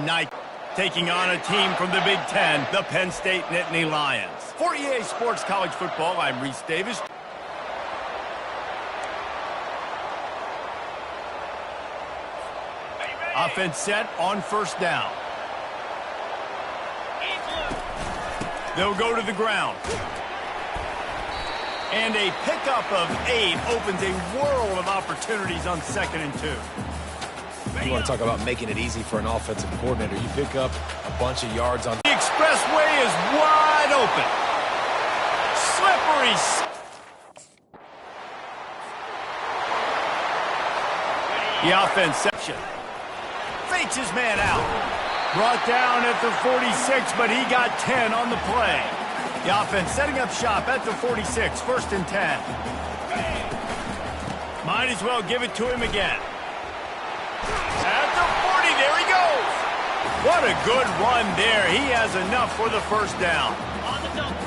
night. Taking on a team from the Big Ten, the Penn State Nittany Lions. For EA Sports College Football, I'm Reese Davis. Offense set on first down. They'll go to the ground. And a pickup of 8 opens a world of opportunities on 2nd and 2. You want to talk about making it easy for an offensive coordinator. You pick up a bunch of yards on... The expressway is wide open. Slippery. The offense section. Fakes his man out. Brought down at the 46, but he got 10 on the play. The offense setting up shop at the 46, 1st and 10. Might as well give it to him again. At the 40, there he goes. What a good run there. He has enough for the first down.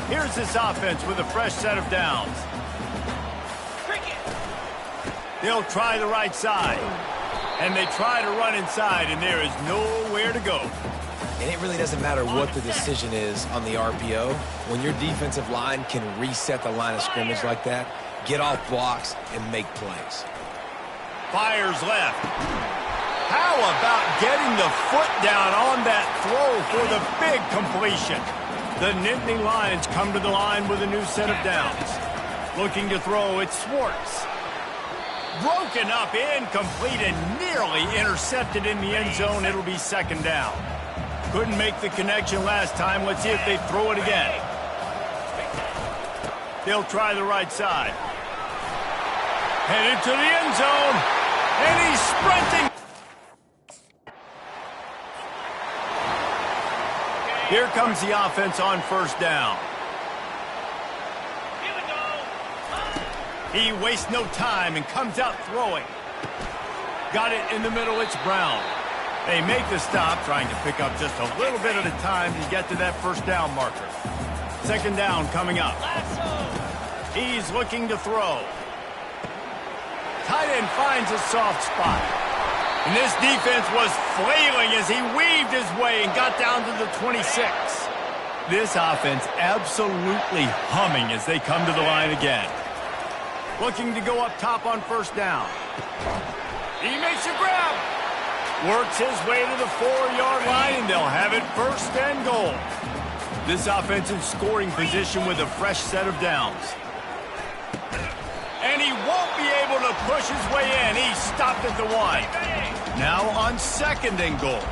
Here's this offense with a fresh set of downs. They'll try the right side. And they try to run inside, and there is nowhere to go. And it really doesn't matter what the decision is on the RPO. When your defensive line can reset the line of scrimmage like that, get off blocks and make plays. Fires left. How about getting the foot down on that throw for the big completion? The Nittany Lions come to the line with a new set of downs. Looking to throw, it's Schwartz. Broken up, incomplete, and nearly intercepted in the end zone. It'll be 2nd down. Couldn't make the connection last time. Let's see if they throw it again. They'll try the right side. Headed to the end zone. And he's sprinting. Here comes the offense on first down. He wastes no time and comes out throwing. Got it in the middle, it's Brown. They make the stop, trying to pick up just a little bit at a time to get to that first down marker. 2nd down coming up. He's looking to throw. Tight end finds a soft spot. And this defense was flailing as he weaved his way and got down to the 26. This offense absolutely humming as they come to the line again. Looking to go up top on first down. He makes a grab. Works his way to the 4-yard line, and they'll have it 1st and goal. This offensive scoring position with a fresh set of downs. And he won't be able to push his way in. He stopped at the 1. Now on 2nd and goal.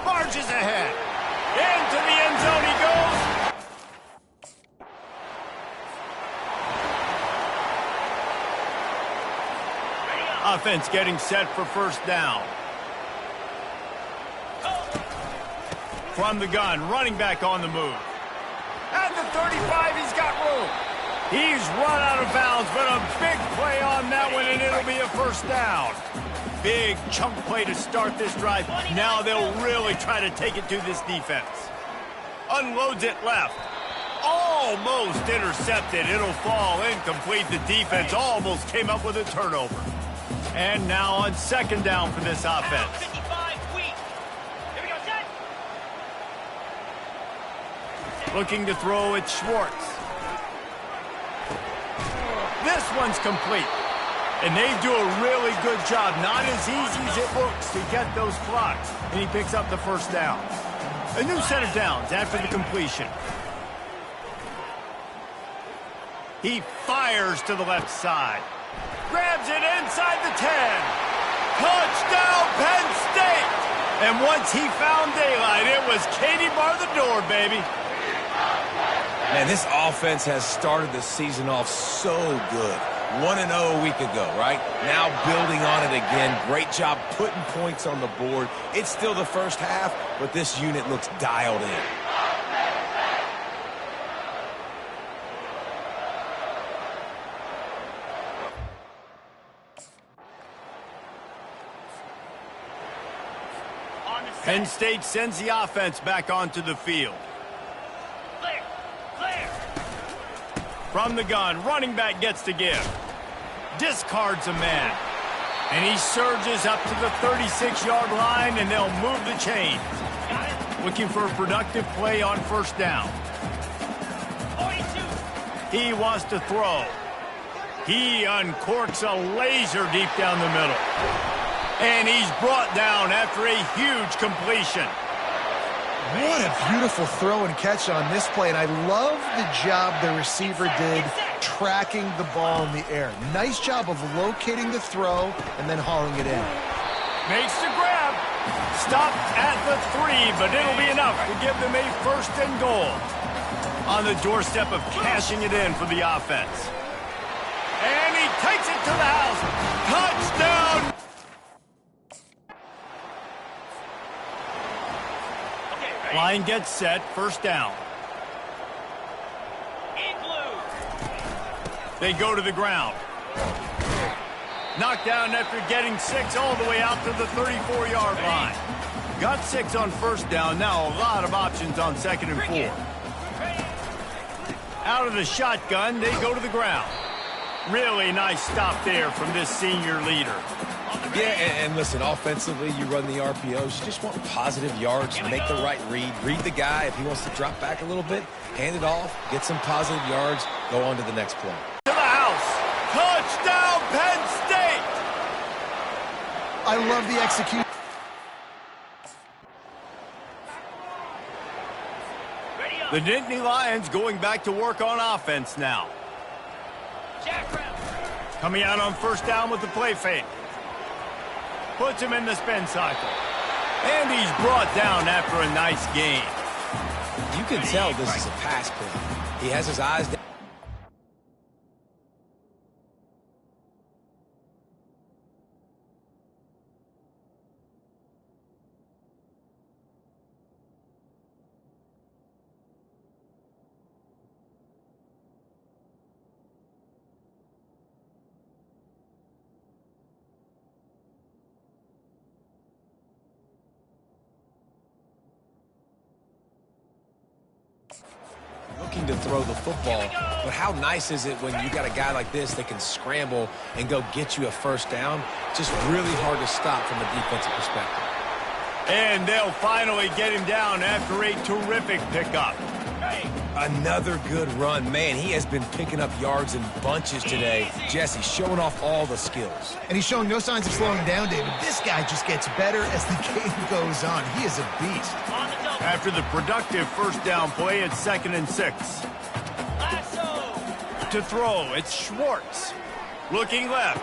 Marches ahead. Into the end zone he goes. Offense getting set for first down. From the gun, running back on the move. At the 35, he's got room. He's run out of bounds, but a big play on that one, and it'll be a first down. Big chunk play to start this drive. Now they'll really try to take it to this defense. Unloads it left. Almost intercepted. It'll fall incomplete. The defense almost came up with a turnover. And now on 2nd down for this offense. Looking to throw, it's Schwartz. This one's complete. And they do a really good job. Not as easy as it looks to get those blocks. And he picks up the first down. A new set of downs after the completion. He fires to the left side. Grabs it inside the 10. Touchdown, Penn State! And once he found daylight, it was Katie bar the door, baby. Man, this offense has started the season off so good. 1-0 a week ago, right? Now building on it again. Great job putting points on the board. It's still the first half, but this unit looks dialed in. Penn State sends the offense back onto the field. Clear. From the gun, running back gets to give. Discards a man. And he surges up to the 36-yard line, and they'll move the chains. Looking for a productive play on first down. He wants to throw. He uncorks a laser deep down the middle. And he's brought down after a huge completion. What a beautiful throw and catch on this play, and I love the job the receiver did tracking the ball in the air. Nice job of locating the throw and then hauling it in. Makes the grab. Stopped at the 3, but it'll be enough to give them a first and goal. On the doorstep of cashing it in for the offense. And he takes it to the house. Touchdown! Line gets set, first down. They go to the ground. Knocked down after getting 6 all the way out to the 34-yard line. Got 6 on first down, now a lot of options on second and 4. Out of the shotgun, they go to the ground. Really nice stop there from this senior leader. Yeah, and listen, offensively, you run the RPOs. You just want positive yards, make the right read. Read the guy. If he wants to drop back a little bit, hand it off, get some positive yards, go on to the next play. To the house. Touchdown, Penn State! I love the execution. The Nittany Lions going back to work on offense now. Coming out on first down with the play fake. Puts him in the spin cycle. And he's brought down after a nice gain. You can tell this is a pass play. He has his eyes down. Looking to throw the football, but how nice is it when you got a guy like this that can scramble and go get you a first down? Just really hard to stop from a defensive perspective. And they'll finally get him down after a terrific pickup. Another good run. Man, he has been picking up yards in bunches today. Jesse showing off all the skills. And he's showing no signs of slowing down, David. This guy just gets better as the game goes on. He is a beast. After the productive first down play, it's 2nd and 6. To throw, it's Schwartz. Looking left.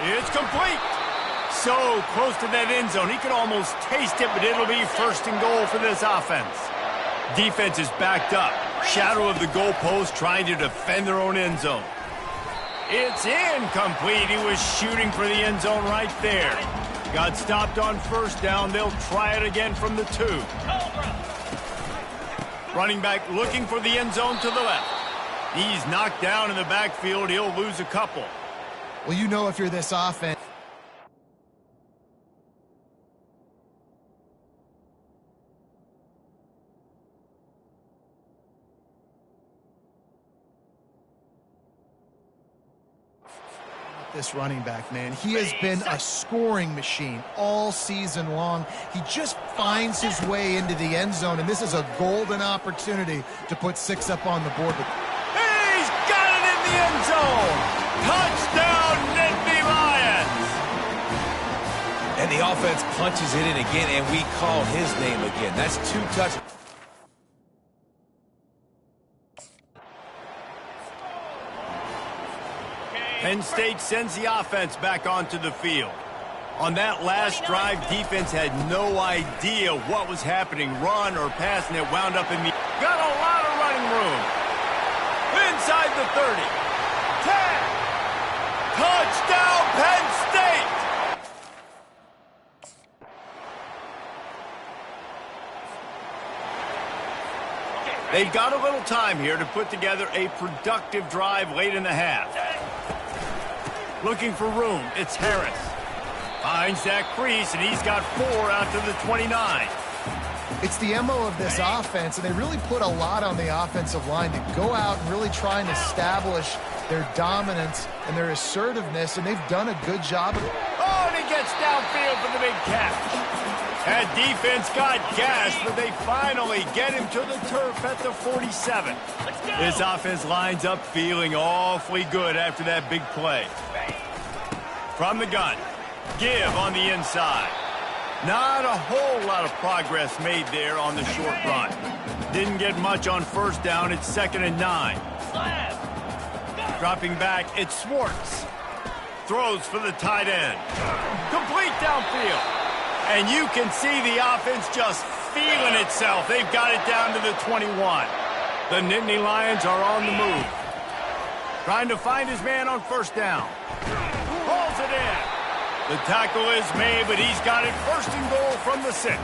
It's complete. So close to that end zone. He could almost taste it, but it'll be first and goal for this offense. Defense is backed up. Shadow of the goalpost trying to defend their own end zone. It's incomplete. He was shooting for the end zone right there. Got stopped on first down. They'll try it again from the 2. Running back looking for the end zone to the left. He's knocked down in the backfield. He'll lose a couple. Well, you know if you're this offense. This running back, man, he has been a scoring machine all season long. He just finds his way into the end zone, and this is a golden opportunity to put 6 up on the board. He's got it in the end zone! Touchdown, Nittany Lions! And the offense punches it in again, and we call his name again. That's 2 touchdowns. Penn State sends the offense back onto the field. On that last drive, defense had no idea what was happening, run or pass, and it wound up in the... Got a lot of running room. Inside the 30. 10. Touchdown, Penn State! They've got a little time here to put together a productive drive late in the half. Looking for room, it's Harris. Finds that crease, and he's got 4 out to the 29. It's the MO of this offense, and they really put a lot on the offensive line to go out and really try and establish their dominance and their assertiveness, and they've done a good job of it. gets downfield for the big catch. That defense got gashed, but they finally get him to the turf at the 47. This offense lines up feeling awfully good after that big play. From the gun, give on the inside. Not a whole lot of progress made there on the short run. Didn't get much on first down. It's 2nd and 9. Dropping back, it's Schwartz. Throws for the tight end. Complete downfield. And you can see the offense just feeling itself. They've got it down to the 21. The Nittany Lions are on the move. Trying to find his man on first down. Pulls it in. The tackle is made, but he's got it 1st and goal from the 6.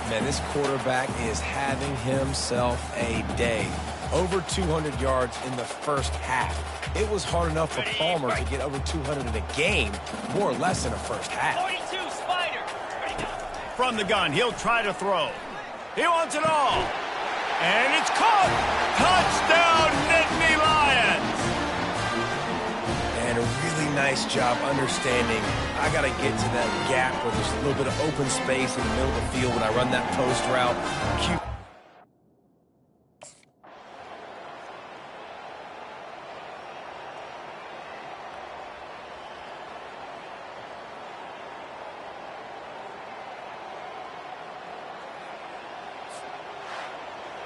Man, this quarterback is having himself a day. Over 200 yards in the first half. It was hard enough for Palmer to get over 200 in a game, more or less in the first half. 42, Spider. From the gun, he'll try to throw. He wants it all. And it's caught. Touchdown, Nittany Lions. And a really nice job understanding I got to get to that gap where there's a little bit of open space in the middle of the field when I run that post route.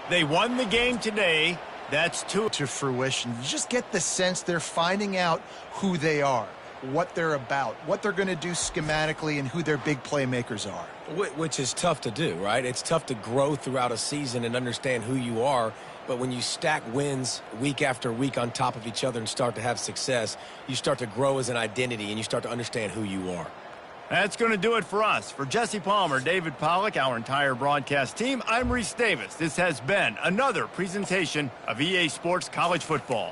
They won the game today. That's 2 to fruition. You just get the sense they're finding out who they are, what they're about, what they're going to do schematically, and who their big playmakers are. Which is tough to do, right? It's tough to grow throughout a season and understand who you are. But when you stack wins week after week on top of each other and start to have success, you start to grow as an identity and you start to understand who you are. That's going to do it for us. For Jesse Palmer, David Pollack, our entire broadcast team, I'm Reese Davis. This has been another presentation of EA Sports College Football.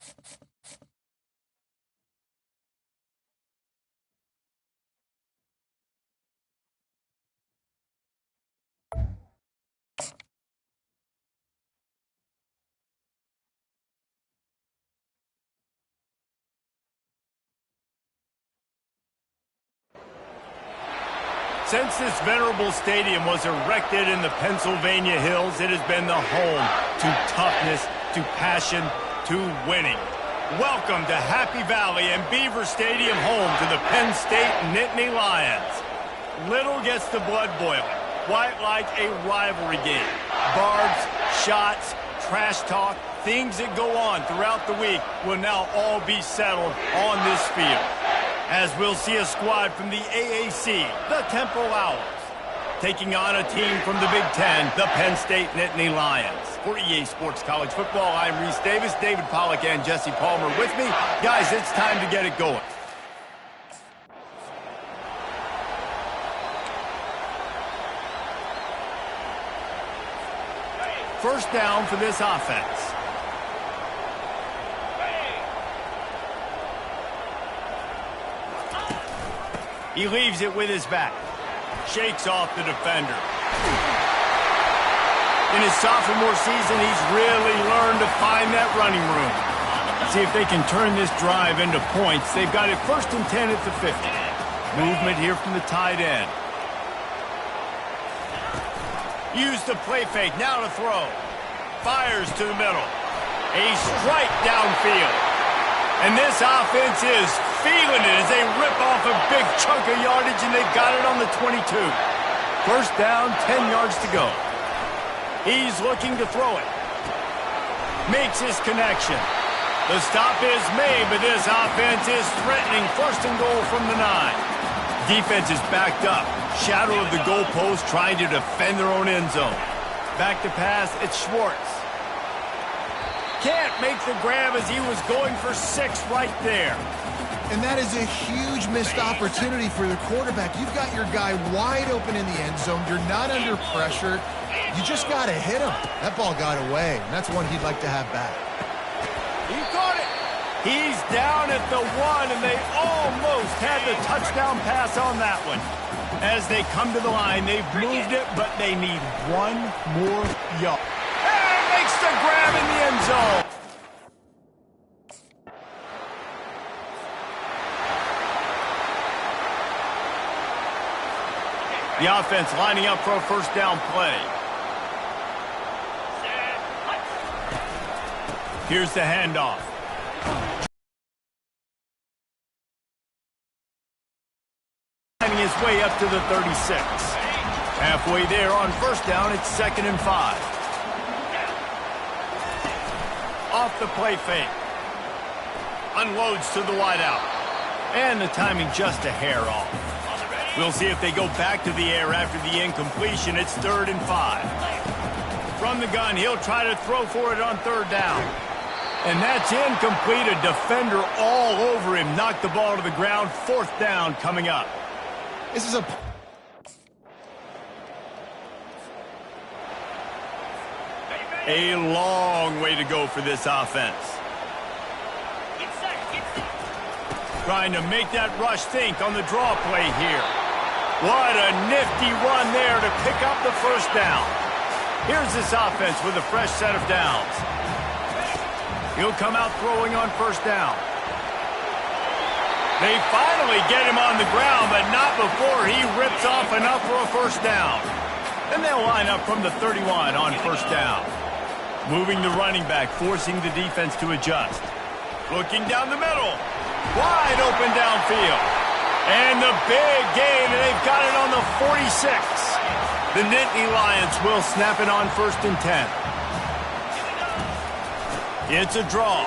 Since this venerable stadium was erected in the Pennsylvania Hills, it has been the home to toughness, to passion, to winning. Welcome to Happy Valley and Beaver Stadium, home to the Penn State Nittany Lions. Little gets the blood boiling, quite like a rivalry game. Barbs, shots, trash talk, things that go on throughout the week will now all be settled on this field, as we'll see a squad from the AAC, the Temple Owls, taking on a team from the Big Ten, the Penn State Nittany Lions. For EA Sports College Football, I'm Reese Davis, David Pollack, and Jesse Palmer with me. Guys, it's time to get it going. First down for this offense. He leaves it with his back. Shakes off the defender. In his sophomore season, he's really learned to find that running room. See if they can turn this drive into points. They've got it 1st and 10 at the 50. Movement here from the tight end. Use the play fake. Now to throw. Fires to the middle. A strike downfield. And this offense is feeling it as they rip off a big chunk of yardage, and they've got it on the 22. First down, 10 yards to go. He's looking to throw it. Makes his connection. The stop is made, but this offense is threatening 1st and goal from the 9. Defense is backed up. Shadow of the goalpost, trying to defend their own end zone. Back to pass, it's Schwartz. Can't make the grab as he was going for 6 right there. And that is a huge missed opportunity for the quarterback. You've got your guy wide open in the end zone. You're not under pressure. You just got to hit him. That ball got away, and that's one he'd like to have back. He caught it. He's down at the 1, and they almost had the touchdown pass on that one. As they come to the line, they've moved it, but they need one more yard. And makes the grab in the end zone. The offense lining up for a first down play. Here's the handoff. Finding his way up to the 36. Halfway there on first down, it's 2nd and 5. Off the play fake. Unloads to the wideout. And the timing just a hair off. We'll see if they go back to the air after the incompletion. It's 3rd and 5. From the gun, he'll try to throw for it on 3rd down. And that's incomplete. A defender all over him. Knocked the ball to the ground. 4th down coming up. This is a long way to go for this offense. Trying to make that rush think on the draw play here. What a nifty run there to pick up the first down. Here's this offense with a fresh set of downs. He'll come out throwing on first down. They finally get him on the ground, but not before he rips off enough for a first down. And they'll line up from the 31 on first down. Moving the running back, forcing the defense to adjust. Looking down the middle. Wide open downfield. And the big gain, and they've got it on the 46. The Nittany Lions will snap it on 1st and 10. It's a draw.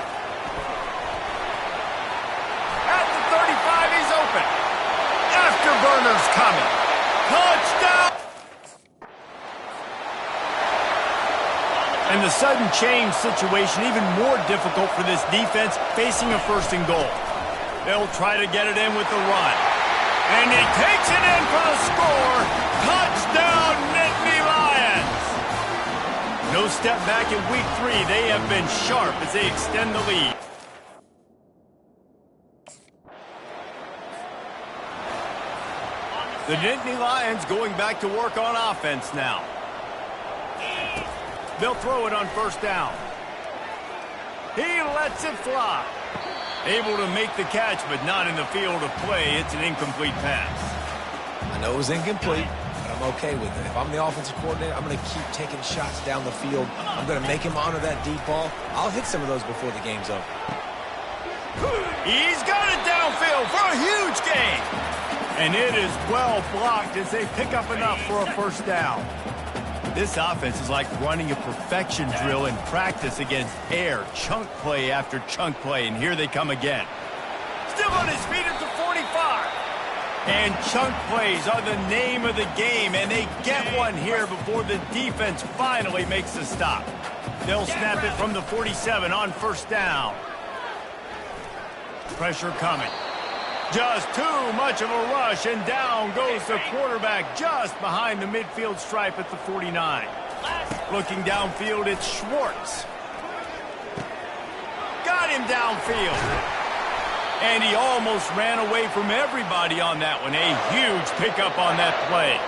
At the 35, he's open. Afterburner's coming. Touchdown! And the sudden change situation even more difficult for this defense facing a 1st and goal. They'll try to get it in with the run. And he takes it in for the score. Touchdown, Nittany Lions! No step back in week 3. They have been sharp as they extend the lead. The Nittany Lions going back to work on offense now. They'll throw it on first down. He lets it fly. Able to make the catch, but not in the field of play. It's an incomplete pass. I know it was incomplete, but I'm okay with it. If I'm the offensive coordinator, I'm going to keep taking shots down the field. I'm going to make him honor that deep ball. I'll hit some of those before the game's over. He's got it downfield for a huge gain. And it is well blocked as they pick up enough for a first down. This offense is like running a perfection drill in practice against air, chunk play after chunk play, and here they come again. Still on his feet at the 45. And chunk plays are the name of the game, and they get one here before the defense finally makes the stop. They'll snap it from the 47 on first down. Pressure coming. Just too much of a rush, and down goes the quarterback just behind the midfield stripe at the 49. Looking downfield, it's Schwartz. Got him downfield. And he almost ran away from everybody on that one. A huge pickup on that play.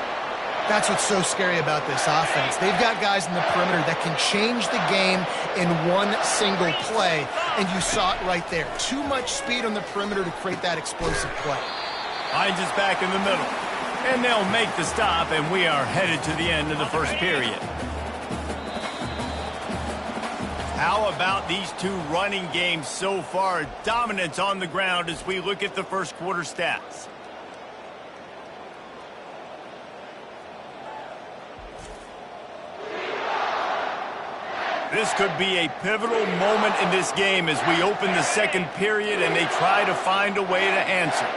That's what's so scary about this offense. They've got guys in the perimeter that can change the game in one single play, and you saw it right there. Too much speed on the perimeter to create that explosive play. Hines is back in the middle, and they'll make the stop, and we are headed to the end of the first period. How about these two running games so far? Dominance on the ground as we look at the first quarter stats. This could be a pivotal moment in this game as we open the second period and they try to find a way to answer.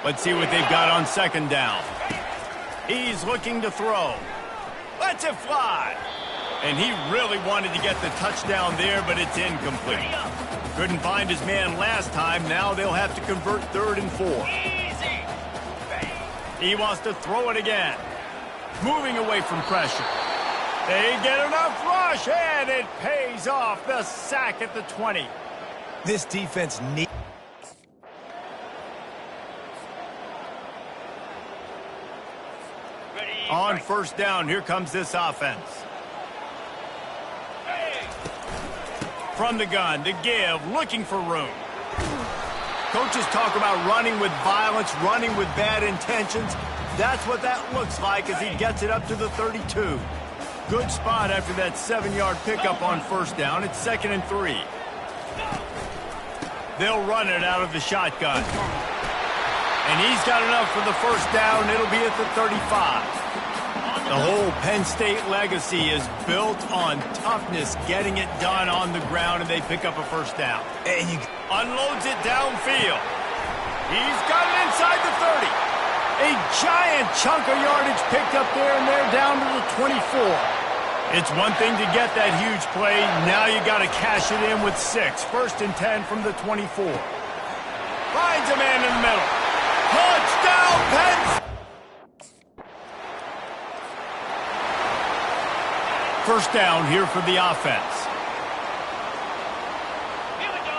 Let's see what they've got on second down. He's looking to throw. Lets it fly. And he really wanted to get the touchdown there, but it's incomplete. Couldn't find his man last time. Now they'll have to convert 3rd and 4. He wants to throw it again. Moving away from pressure. They get enough rush, and it pays off. The sack at the 20. This defense needs... On first down, here comes this offense. From the gun, to give, looking for room. Coaches talk about running with violence, running with bad intentions. That's what that looks like as he gets it up to the 32. Good spot after that 7-yard pickup on first down. It's 2nd and 3. They'll run it out of the shotgun. And he's got enough for the first down. It'll be at the 35. The whole Penn State legacy is built on toughness, getting it done on the ground, and they pick up a first down. And he unloads it downfield. He's got it inside the 30. A giant chunk of yardage picked up there, and they're down to the 24. It's one thing to get that huge play. Now you got to cash it in with 6. 1st and 10 from the 24. Finds a man in the middle. Touchdown, Penn State! First down here for the offense. Here we go.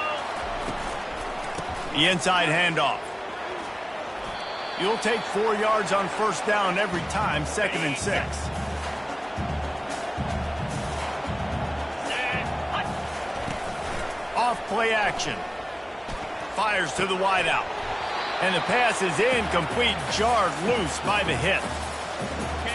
The inside handoff. You'll take 4 yards on first down every time. 2nd and 6. Off play action. Fires to the wideout. And the pass is incomplete, jarred loose by the hit.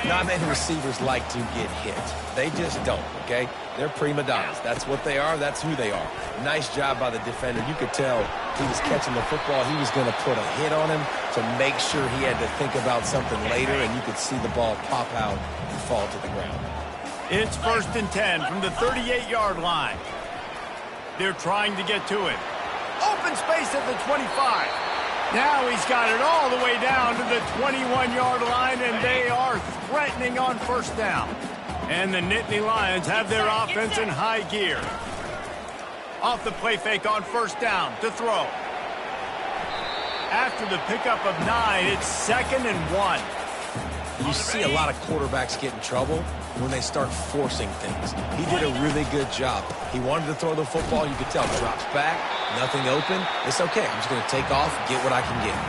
Not many receivers like to get hit. They just don't, okay? They're prima donnas. That's what they are. That's who they are. Nice job by the defender. You could tell he was catching the football. He was going to put a hit on him to make sure he had to think about something later, and you could see the ball pop out and fall to the ground. It's 1st and 10 from the 38-yard line. They're trying to get to it. Open space at the 25. Now he's got it all the way down to the 21-yard line, and they are threatening on first down. And the Nittany Lions have their offense in high gear. Off the play fake on first down to throw. After the pickup of 9, it's 2nd and 1. You see a lot of quarterbacks get in trouble when they start forcing things. He did a really good job. He wanted to throw the football. You could tell. Drops back, nothing open. It's okay. I'm just going to take off, get what I can get.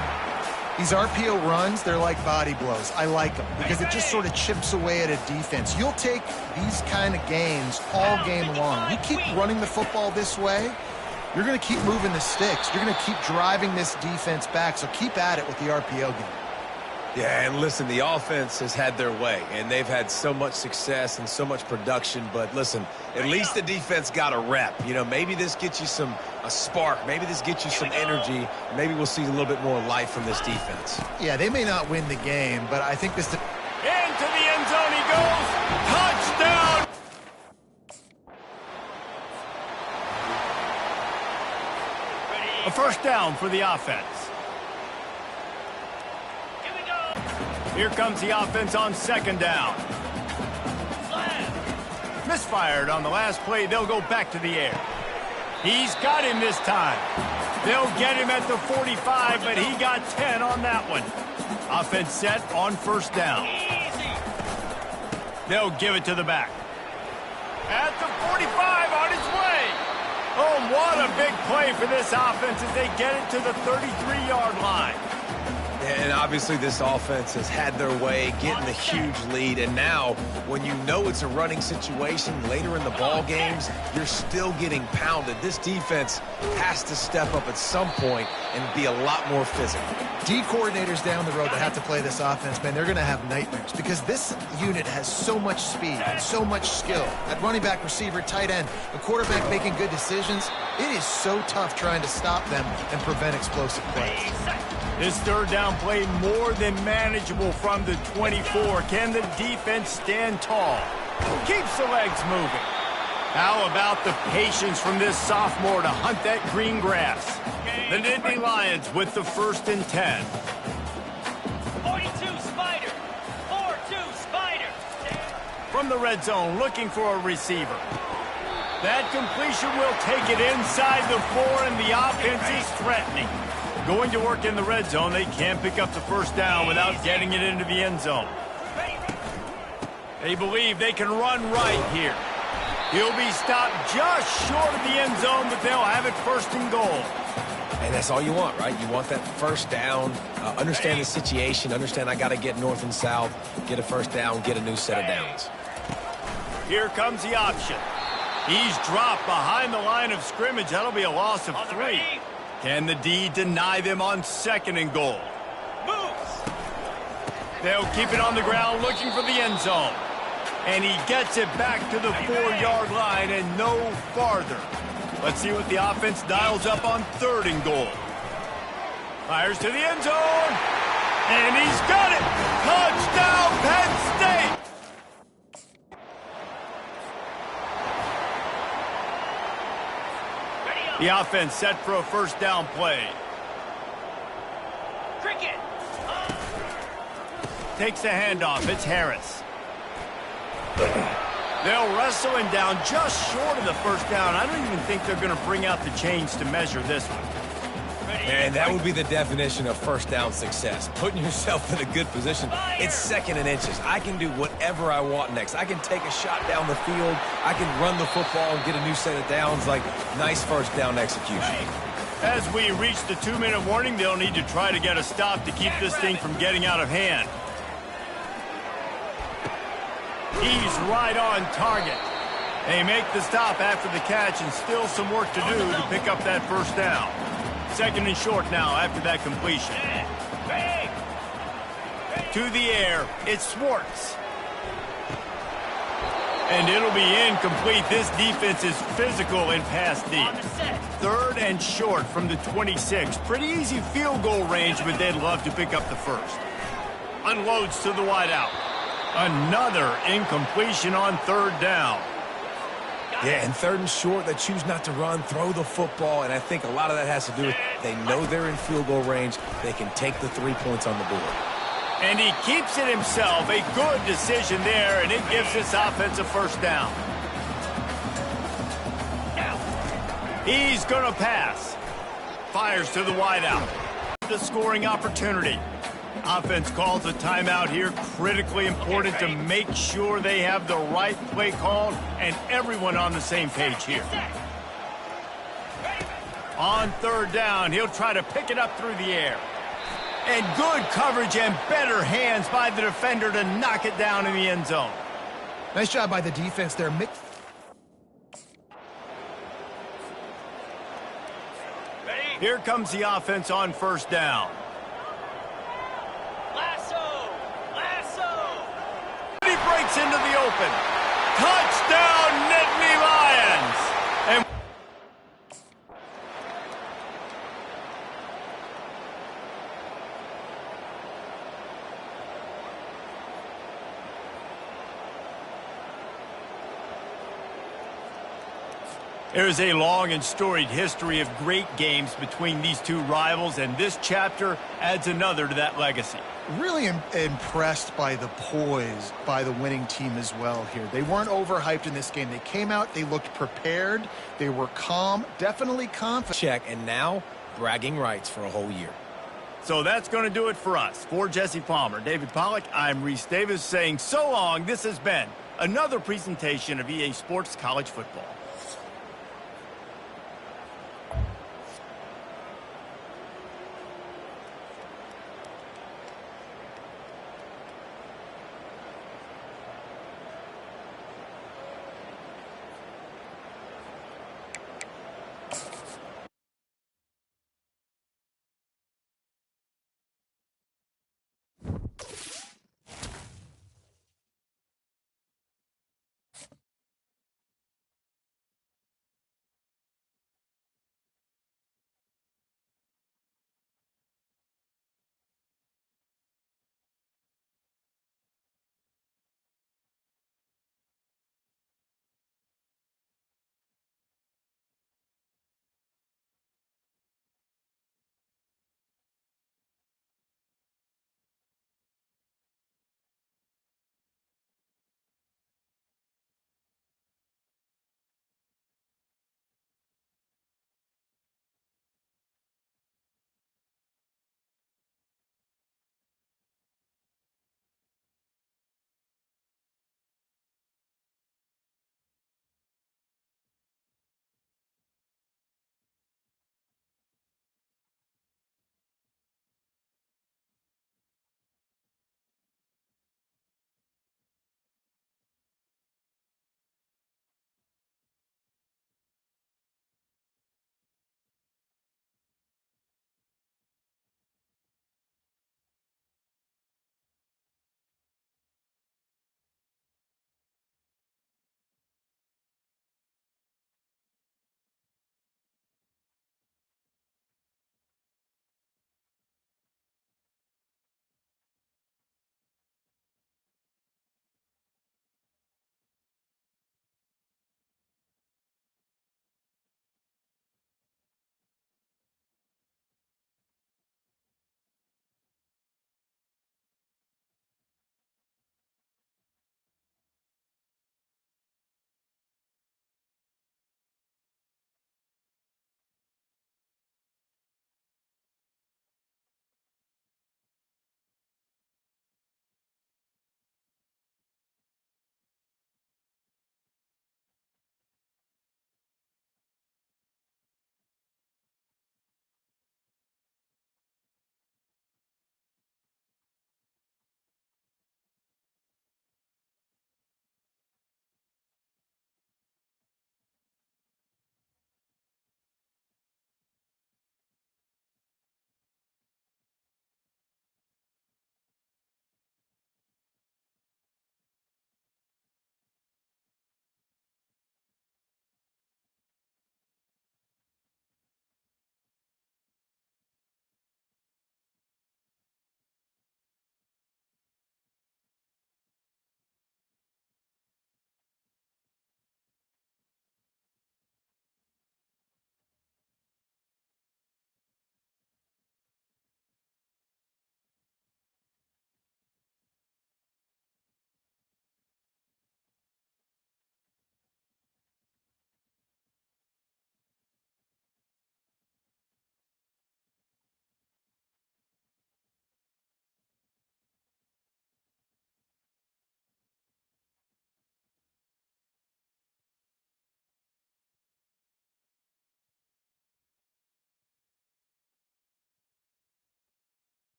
These RPO runs, they're like body blows. I like them because it just sort of chips away at a defense. You'll take these kind of gains all game long. You keep running the football this way, you're going to keep moving the sticks. You're going to keep driving this defense back, so keep at it with the RPO game. Yeah, and listen, the offense has had their way, and they've had so much success and so much production. But listen, at least the defense got a rep. You know, maybe this gets you a spark. Maybe this gets you some energy. Maybe we'll see a little bit more life from this defense. Yeah, they may not win the game, but I think this... Into the end zone he goes. Touchdown! A first down for the offense. Here comes the offense on second down. Misfired on the last play. They'll go back to the air. He's got him this time. They'll get him at the 45, but he got 10 on that one. Offense set on first down. They'll give it to the back. At the 45, on his way. Oh, what a big play for this offense as they get it to the 33-yard line. And obviously this offense has had their way, getting the huge lead. And now, when you know it's a running situation later in the ball games, you're still getting pounded. This defense has to step up at some point and be a lot more physical. D coordinators down the road that have to play this offense, man, they're going to have nightmares because this unit has so much speed and so much skill. At running back, receiver, tight end, the quarterback making good decisions, it is so tough trying to stop them and prevent explosive plays. This third down play more than manageable from the 24. Can the defense stand tall? Keeps the legs moving. How about the patience from this sophomore to hunt that green grass? The Nittany Lions with the 1st and 10. 42 Spider. 4-2 Spider. From the red zone, looking for a receiver. That completion will take it inside the 4, and the offense is threatening. Going to work in the red zone, they can't pick up the first down without getting it into the end zone. They believe they can run right here. He'll be stopped just short of the end zone, but they'll have it 1st and goal. And that's all you want, right? You want that first down, understand the situation, understand I got to get north and south, get a first down, get a new set of downs. Here comes the option. He's dropped behind the line of scrimmage. That'll be a loss of 3. Can the D deny them on 2nd and goal? Moves. They'll keep it on the ground looking for the end zone. And he gets it back to the 4-yard line and no farther. Let's see what the offense dials up on 3rd and goal. Fires to the end zone. And he's got it. Touchdown, Penn State. The offense set for a first down play. Cricket. Takes the handoff. It's Harris. They'll wrestle him down just short of the first down. I don't even think they're going to bring out the chains to measure this one. And that would be the definition of first down success. Putting yourself in a good position. It's 2nd and inches. I can do whatever I want next. I can take a shot down the field. I can run the football and get a new set of downs. Like, nice first down execution. As we reach the 2-minute warning, they'll need to try to get a stop to keep this thing from getting out of hand. He's right on target. They make the stop after the catch, and still some work to do to pick up that first down. 2nd and short now after that completion. To the air, it's Schwartz. And it'll be incomplete. This defense is physical in pass deep. 3rd and short from the 26. Pretty easy field goal range, but they'd love to pick up the first. Unloads to the wideout. Another incompletion on 3rd down. Yeah, and 3rd and short, they choose not to run, throw the football, and I think a lot of that has to do with they know they're in field goal range. They can take the 3 points on the board. And he keeps it himself. A good decision there, and it gives this offense a first down. He's going to pass. Fires to the wideout. The scoring opportunity. Offense calls a timeout here. Critically important to make sure they have the right play called and everyone on the same page here. On 3rd down, he'll try to pick it up through the air. And good coverage and better hands by the defender to knock it down in the end zone. Nice job by the defense there. Ready? Here comes the offense on first down. Lasso! Lasso! He breaks into the open. Touchdown, Nittany Lions! And there is a long and storied history of great games between these two rivals, and this chapter adds another to that legacy. Really impressed by the poise by the winning team as well here. They weren't overhyped in this game. They came out, they looked prepared, they were calm, definitely confident. Check, and now bragging rights for a whole year. So that's going to do it for us. For Jesse Palmer, David Pollack, I'm Reese Davis saying so long. This has been another presentation of EA Sports College Football.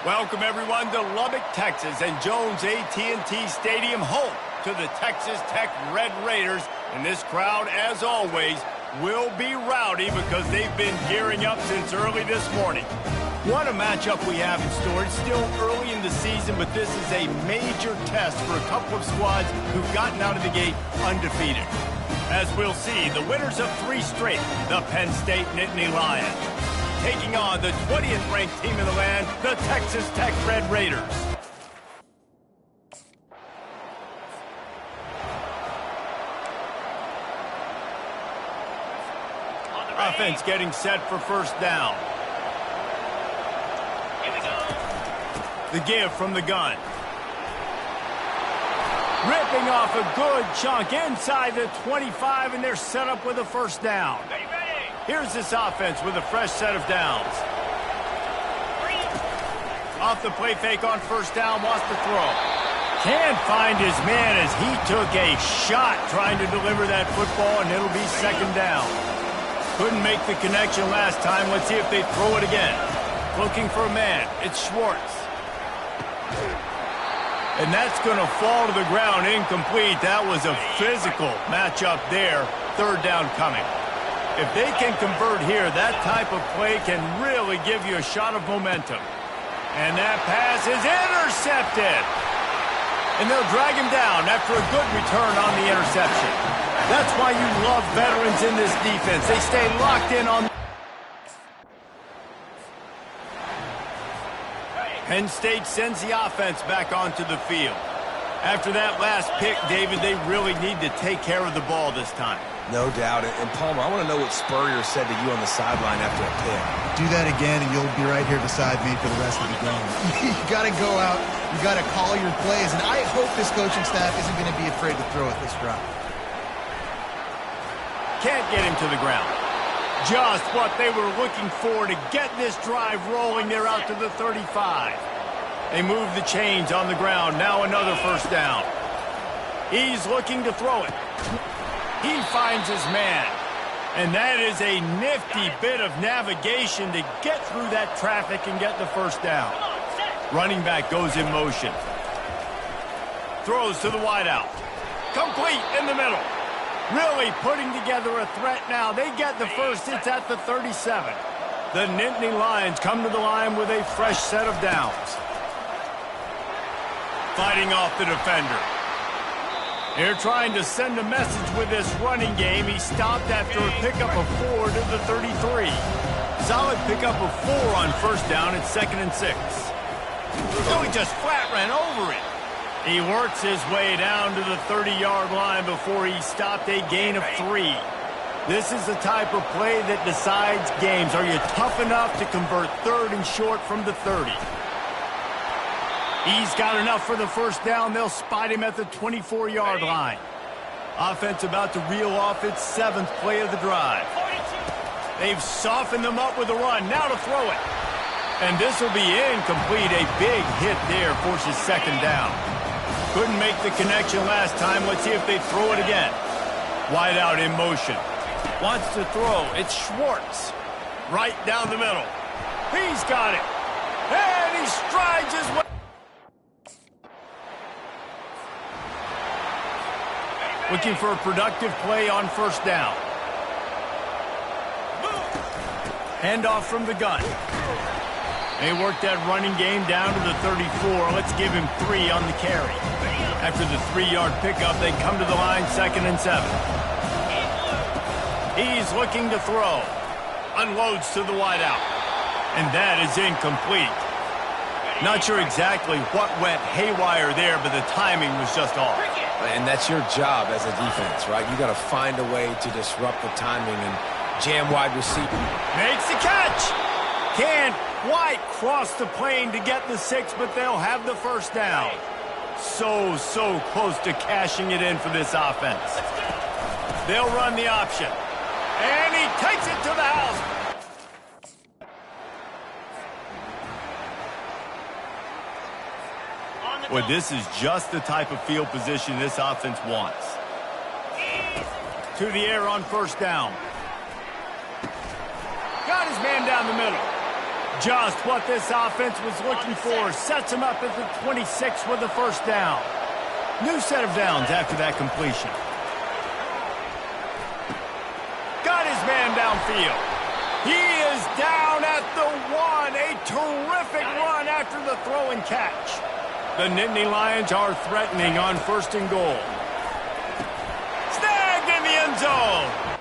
Welcome, everyone, to Lubbock, Texas, and Jones AT&T Stadium, home to the Texas Tech Red Raiders. And this crowd, as always, will be rowdy because they've been gearing up since early this morning. What a matchup we have in store. It's still early in the season, but this is a major test for a couple of squads who've gotten out of the gate undefeated. As we'll see, the winners of 3 straight, the Penn State Nittany Lions, taking on the 20th ranked team in the land, the Texas Tech Red Raiders. Offense getting set for first down. Here we go. The give from the gun. Ripping off a good chunk inside the 25, and they're set up with a first down. Ready. Here's this offense with a fresh set of downs. Off the play fake on first down, wants to throw. Can't find his man as he took a shot trying to deliver that football, and it'll be second down. Couldn't make the connection last time. Let's see if they throw it again. Looking for a man. It's Schwartz. And that's going to fall to the ground incomplete. That was a physical matchup there. Third down coming. If they can convert here, that type of play can really give you a shot of momentum. And that pass is intercepted. And they'll drag him down after a good return on the interception. That's why you love veterans in this defense. They stay locked in on. Penn State sends the offense back onto the field. After that last pick, David, they really need to take care of the ball this time. No doubt. And Palmer, I want to know what Spurrier said to you on the sideline after a pick. Do that again, and you'll be right here beside me for the rest of the game. You got to go out. You got to call your plays, and I hope this coaching staff isn't going to be afraid to throw at this drive. Can't get him to the ground. Just what they were looking for to get this drive rolling. They're out to the 35. They move the chains on the ground. Now another first down. He's looking to throw it. He finds his man. And that is a nifty bit of navigation to get through that traffic and get the first down. Running back goes in motion. Throws to the wideout. Complete in the middle. Really putting together a threat now. They get the first. It's at the 37. The Nittany Lions come to the line with a fresh set of downs. Fighting off the defender. They're trying to send a message with this running game. He stopped after a pickup of 4 to the 33. Solid pickup of 4 on first down. It's 2nd and 6. Oh, he just flat ran over it. He works his way down to the 30-yard line before he stopped a gain of 3. This is the type of play that decides games. Are you tough enough to convert 3rd and short from the 30? He's got enough for the first down. They'll spot him at the 24-yard line. Offense about to reel off its 7th play of the drive. They've softened them up with a run. Now to throw it. And this will be incomplete. A big hit there forces second down. Couldn't make the connection last time. Let's see if they throw it again. Wide out in motion. Wants to throw. It's Schwartz. Right down the middle. He's got it. And he strides his way. Looking for a productive play on first down. Handoff from the gun. They work that running game down to the 34. Let's give him 3 on the carry. After the 3-yard pickup, they come to the line 2nd and 7. He's looking to throw. Unloads to the wideout. And that is incomplete. Not sure exactly what went haywire there, but the timing was just off. And that's your job as a defense, right? You got to find a way to disrupt the timing and jam wide receiver. Makes the catch. Can't quite cross the plane to get the 6, but they'll have the first down. So close to cashing it in for this offense. They'll run the option. And he takes it to the house. Well, this is just the type of field position this offense wants. To the air on first down. Got his man down the middle. Just what this offense was looking for. Sets him up at the 26 with the first down. New set of downs after that completion. Got his man downfield. He is down at the 1. A terrific run after the throw and catch. The Nittany Lions are threatening on first and goal. Snagged in the end zone.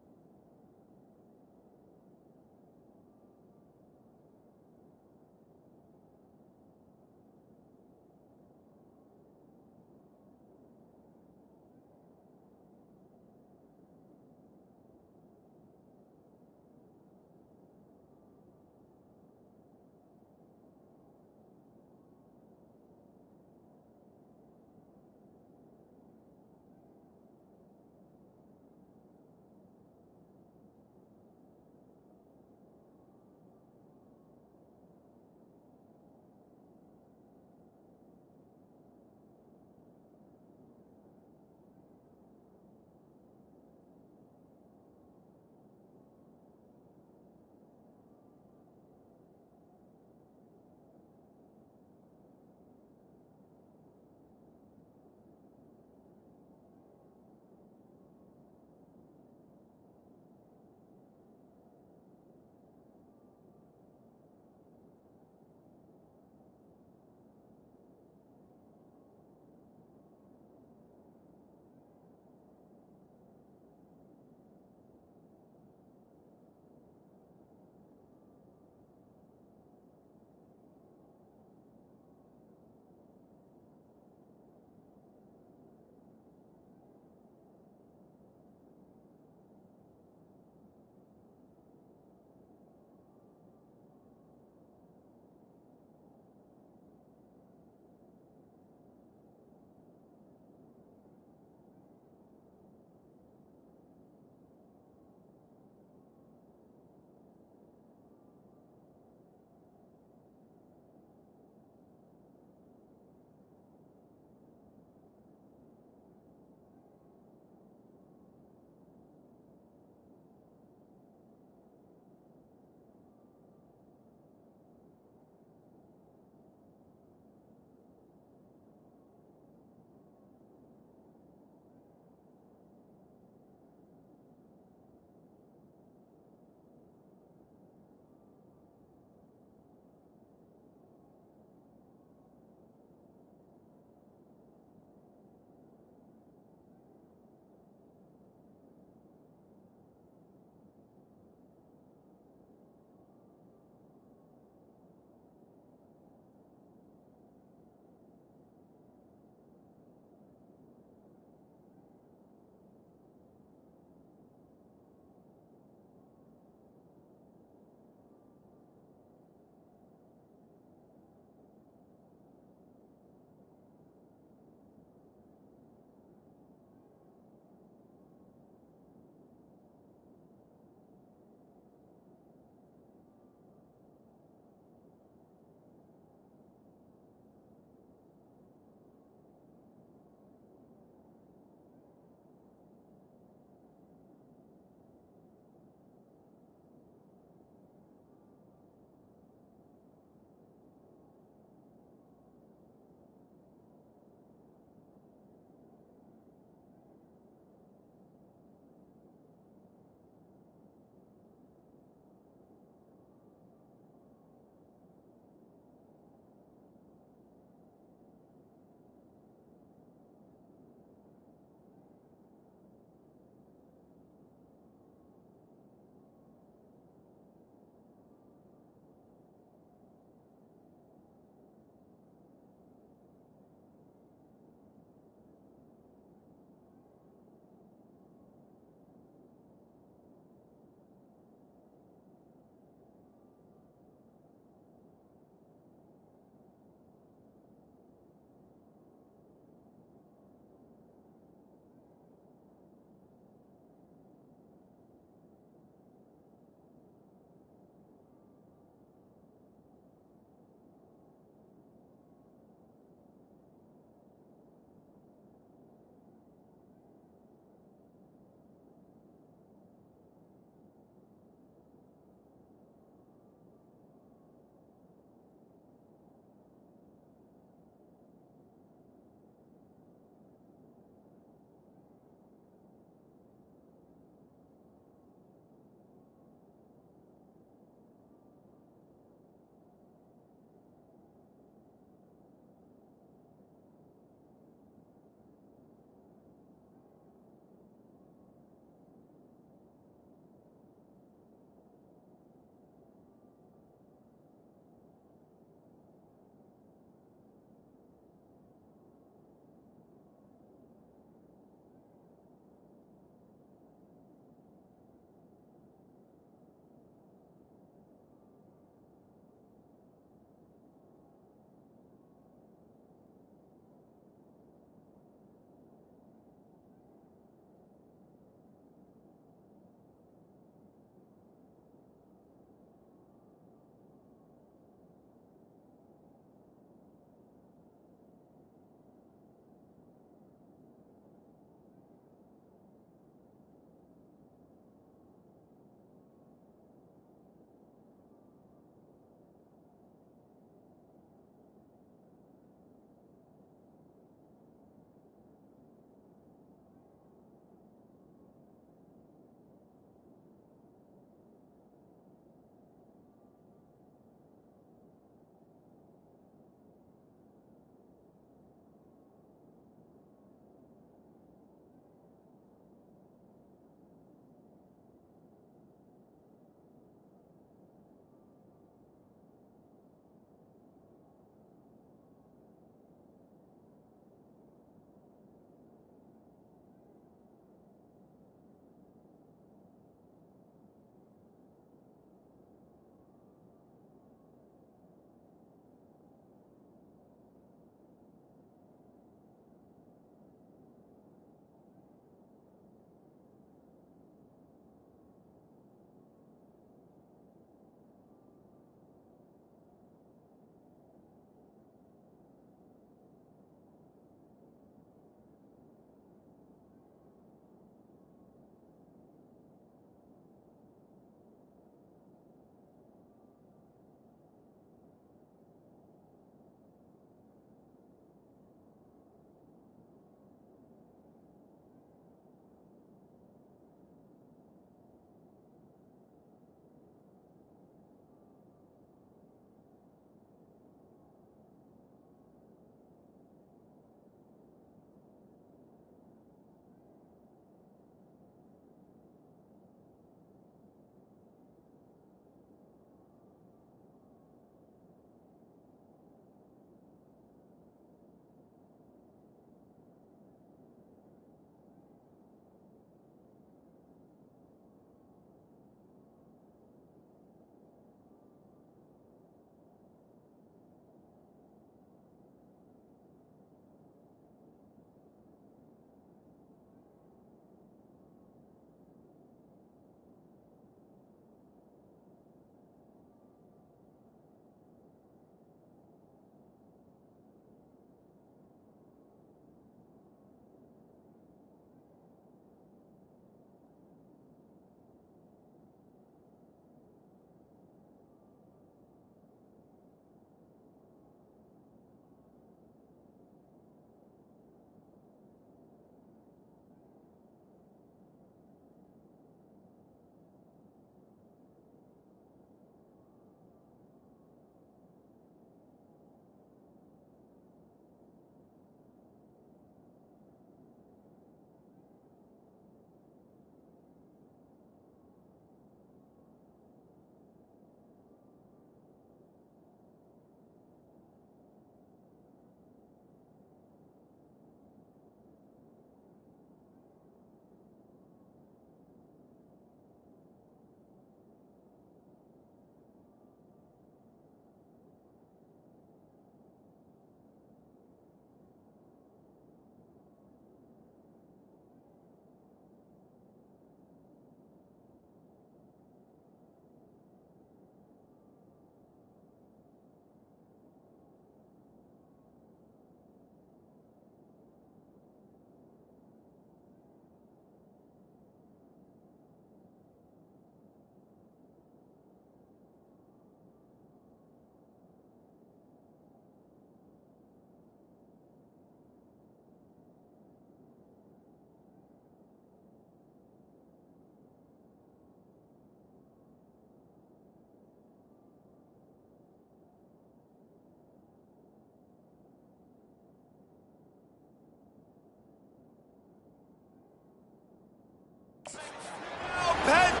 Penn.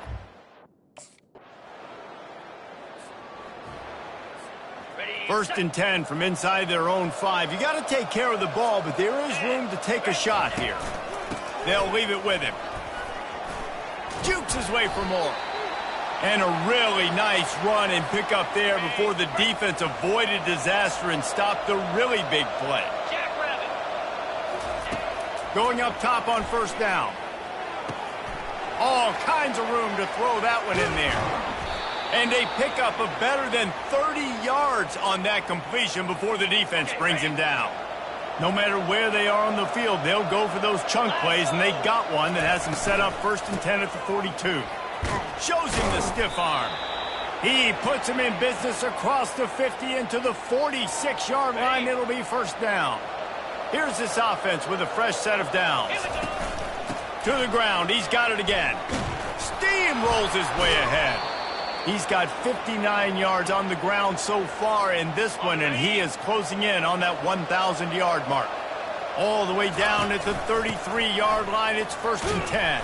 First and 10 from inside their own 5. You got to take care of the ball, but there is room to take a shot here. They'll leave it with him. Jukes his way for more. And a really nice run and pick up there before the defense avoided disaster and stopped the really big play. Going up top on first down. All kinds of room to throw that one in there. And a pickup of better than 30 yards on that completion before the defense brings him down. No matter where they are on the field, they'll go for those chunk plays, and they got one that has them set up first and 10 at the 42. Shows him the stiff arm. He puts him in business across the 50 into the 46-yard line. It'll be first down. Here's this offense with a fresh set of downs. To the ground. He's got it again. Steamrolls his way ahead. He's got 59 yards on the ground so far in this one, and he is closing in on that 1,000-yard mark. All the way down at the 33-yard line, it's first and 10.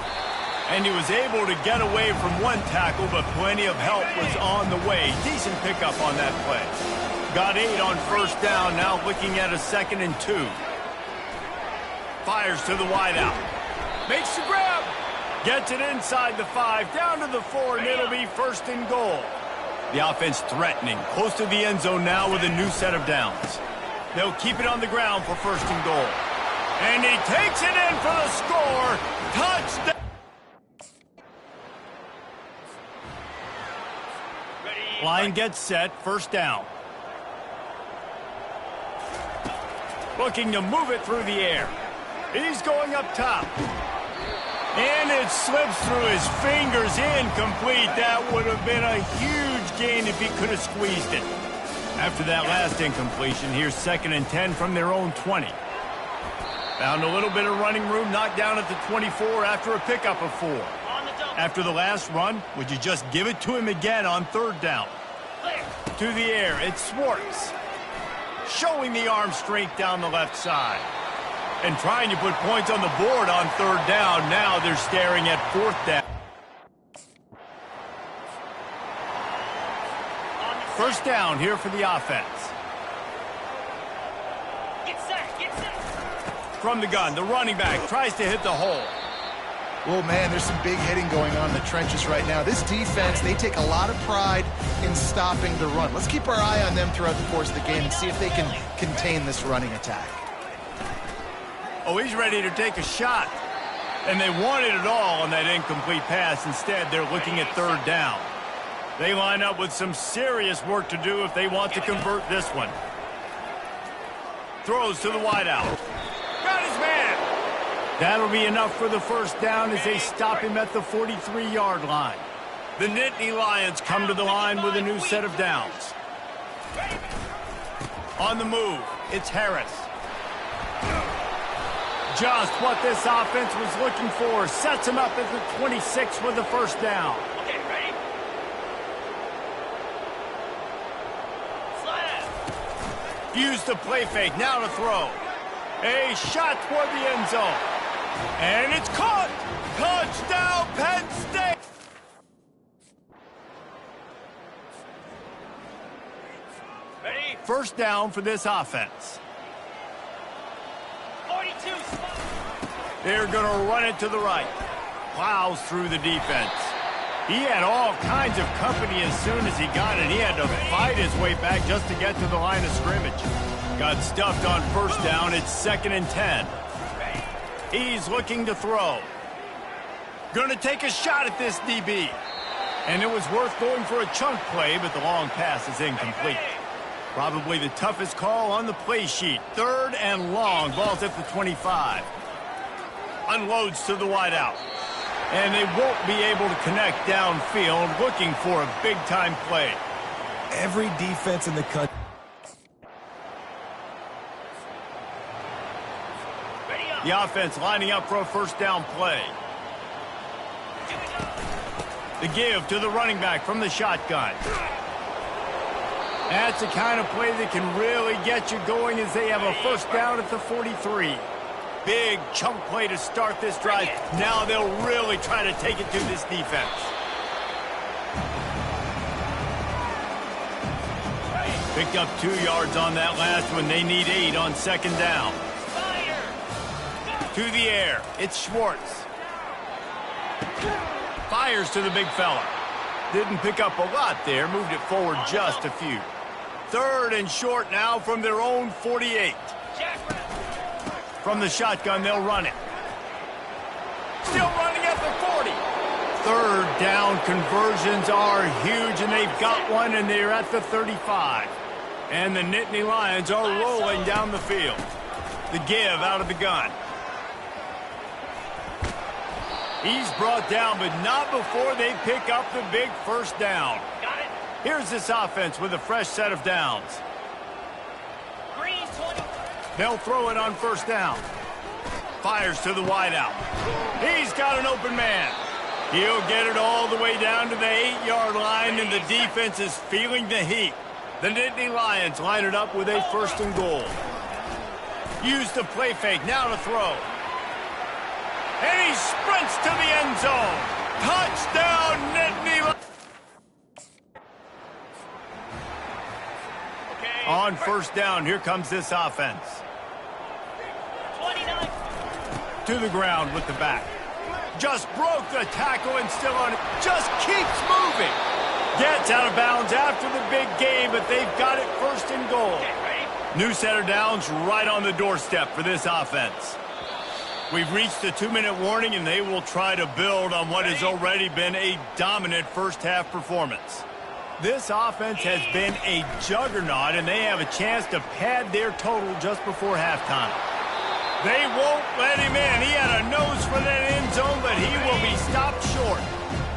And he was able to get away from one tackle, but plenty of help was on the way. Decent pickup on that play. Got 8 on first down, now looking at a 2nd and 2. Fires to the wideout. Makes the grab. Gets it inside the 5, down to the 4, and it'll be first and goal. The offense threatening, close to the end zone now with a new set of downs. They'll keep it on the ground for first and goal. And he takes it in for the score. Touchdown. Line gets set, first down. Looking to move it through the air. He's going up top. And it slips through his fingers, incomplete. That would have been a huge gain if he could have squeezed it. After that last incompletion, here's 2nd and 10 from their own 20. Found a little bit of running room, knocked down at the 24 after a pickup of 4. After the last run, would you just give it to him again on 3rd down? To the air, it's Schwartz. Showing the arm strength down the left side. And trying to put points on the board on 3rd down. Now they're staring at 4th down. First down here for the offense. Get set, get set. From the gun, the running back tries to hit the hole. Oh, man, there's some big hitting going on in the trenches right now. This defense, they take a lot of pride in stopping the run. Let's keep our eye on them throughout the course of the game and see if they can contain this running attack. Oh, he's ready to take a shot. And they wanted it all on that incomplete pass. Instead, they're looking at 3rd down. They line up with some serious work to do if they want to convert this one. Throws to the wideout. Got his man. That'll be enough for the first down as they stop him at the 43-yard line. The Nittany Lions come to the line with a new set of downs. On the move, it's Harris. Just what this offense was looking for. Sets him up at the 26 with the first down. Okay, ready? Slide. Use the play fake, now to throw. A shot toward the end zone. And it's caught! Touchdown, Penn State! Ready? First down for this offense. 42. They're going to run it to the right. Plows through the defense. He had all kinds of company as soon as he got it. He had to fight his way back just to get to the line of scrimmage. Got stuffed on first down. It's 2nd and 10. He's looking to throw. Going to take a shot at this DB. And it was worth going for a chunk play, but the long pass is incomplete. Probably the toughest call on the play sheet. 3rd and long. Ball's at the 25. Unloads to the wideout. And they won't be able to connect downfield, looking for a big-time play. Every defense in the country. The offense lining up for a first down play. The give to the running back from the shotgun. That's the kind of play that can really get you going as they have a first down at the 43. Big chunk play to start this drive. Now they'll really try to take it to this defense. Picked up 2 yards on that last one. They need 8 on second down. To the air. It's Schwartz. Fires to the big fella. Didn't pick up a lot there. Moved it forward just a few. 3rd and short now from their own 48. From the shotgun, they'll run it. Still running at the 40. 3rd down conversions are huge, and they've got one, and they're at the 35. And the Nittany Lions are rolling down the field. The give out of the gun. He's brought down, but not before they pick up the big first down. Got it. Here's this offense with a fresh set of downs. Green 20. They'll throw it on first down. Fires to the wideout. He's got an open man. He'll get it all the way down to the 8-yard line, and the defense is feeling the heat. The Nittany Lions line it up with a 1st and goal. Use the play fake, now to throw. And he sprints to the end zone. Touchdown, Nittany Lions. Okay. On first down, here comes this offense. 29. To the ground with the back. Just broke the tackle and still on it. Just keeps moving. Gets out of bounds after the big game, but they've got it 1st and goal. New set of downs right on the doorstep for this offense. We've reached the 2-minute warning, and they will try to build on what has already been a dominant first-half performance. This offense has been a juggernaut, and they have a chance to pad their total just before halftime. They won't let him in. He had a nose for that end zone, but he will be stopped short.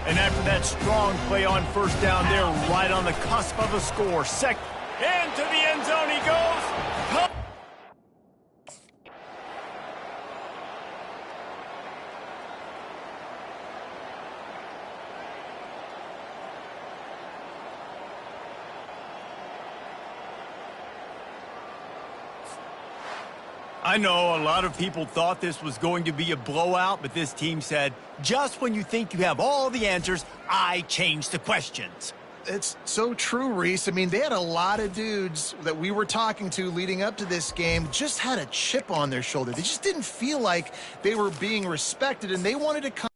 And after that strong play on first down, they're right on the cusp of a score. Into the end zone he goes. I know a lot of people thought this was going to be a blowout, but this team said, just when you think you have all the answers, I change the questions. It's so true, Reese. I mean, they had a lot of dudes that we were talking to leading up to this game just had a chip on their shoulder. They just didn't feel like they were being respected, and they wanted to come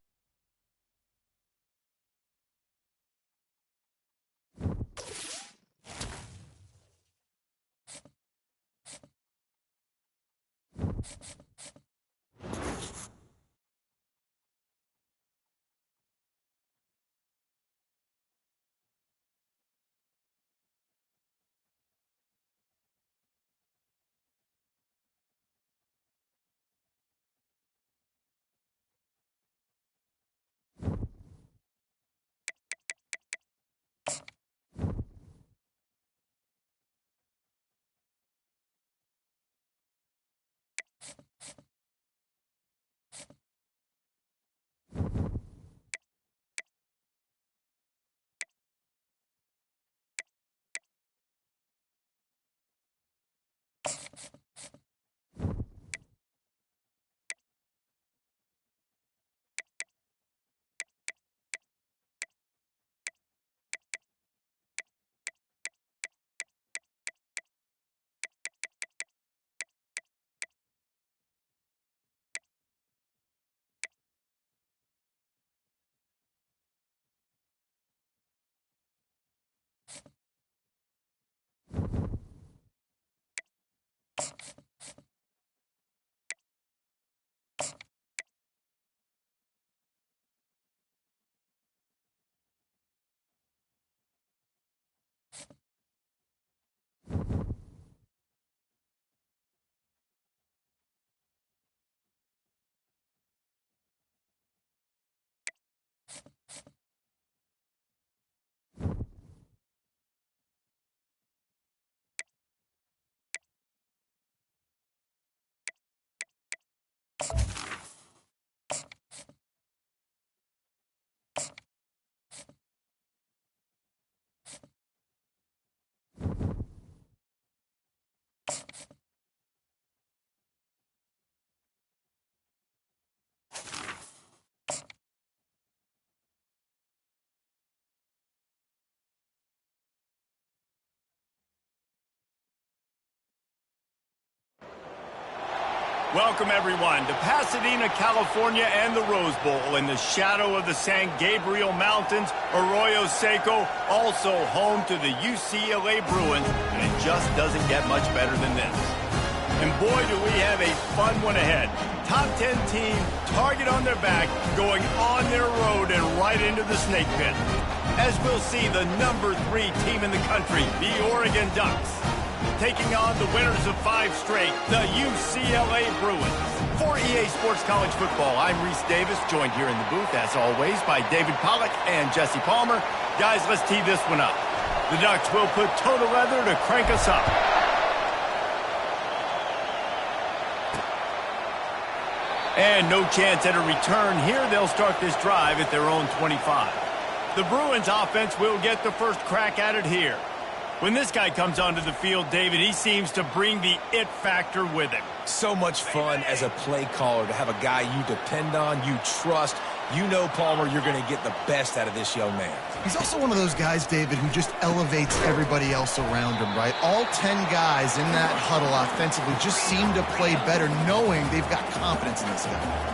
Welcome, everyone, to Pasadena, California and the Rose Bowl in the shadow of the San Gabriel Mountains. Arroyo Seco, also home to the UCLA Bruins, and it just doesn't get much better than this. And boy, do we have a fun one ahead. Top 10 team, target on their back, going on their road and right into the snake pit. As we'll see, the number 3 team in the country, the Oregon Ducks, taking on the winners of 5 straight, the UCLA Bruins. For EA Sports College Football, I'm Reese Davis, joined here in the booth, as always, by David Pollack and Jesse Palmer. Guys, let's tee this one up. The Ducks will put toe to leather to crank us up. And no chance at a return here. They'll start this drive at their own 25. The Bruins offense will get the first crack at it here. When this guy comes onto the field, David, he seems to bring the it factor with him. So much fun as a play caller to have a guy you depend on, you trust. You know, Palmer, you're going to get the best out of this young man. He's also one of those guys, David, who just elevates everybody else around him, right? All 10 guys in that huddle offensively just seem to play better knowing they've got confidence in this guy.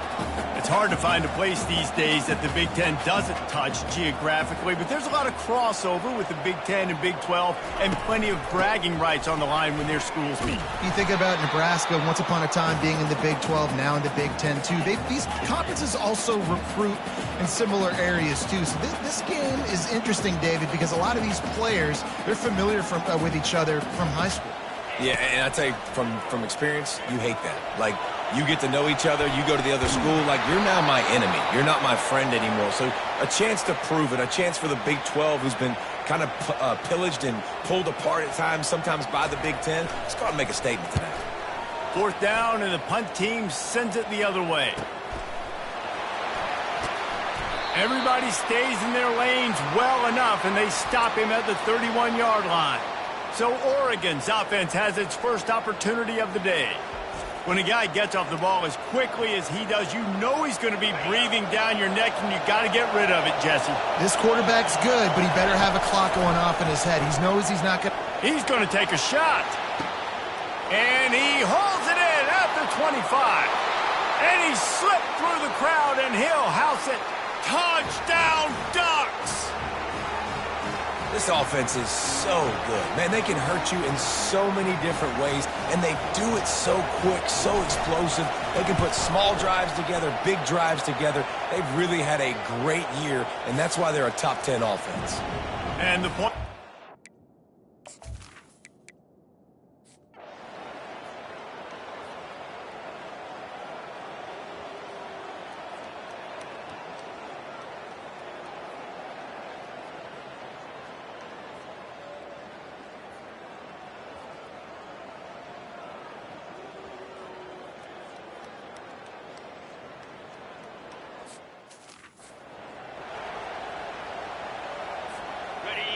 It's hard to find a place these days that the Big Ten doesn't touch geographically, but there's a lot of crossover with the Big Ten and Big 12 and plenty of bragging rights on the line when their schools meet. You think about Nebraska once upon a time being in the Big 12, now in the Big 10 too. These conferences also recruit in similar areas too. So this game is interesting, David, because a lot of these players, they're familiar with each other from high school. Yeah, and I tell you, from experience, you hate that. Like, you get to know each other, you go to the other school, like, you're now my enemy. You're not my friend anymore. So a chance to prove it, a chance for the Big 12, who's been kind of pillaged and pulled apart at times, sometimes by the Big 10. Let's go out and make a statement today. 4th down, and the punt team sends it the other way. Everybody stays in their lanes well enough, and they stop him at the 31-yard line. So Oregon's offense has its first opportunity of the day. When a guy gets off the ball as quickly as he does, you know he's going to be breathing down your neck, and you got to get rid of it, Jesse. This quarterback's good, but he better have a clock going off in his head. He knows he's not going to... He's going to take a shot. And he holds it in at the 25. And he slipped through the crowd, and he'll house it. Touchdown, Ducks! This offense is so good. Man, they can hurt you in so many different ways, and they do it so quick, so explosive. They can put small drives together, big drives together. They've really had a great year, and that's why they're a top 10 offense. And the point...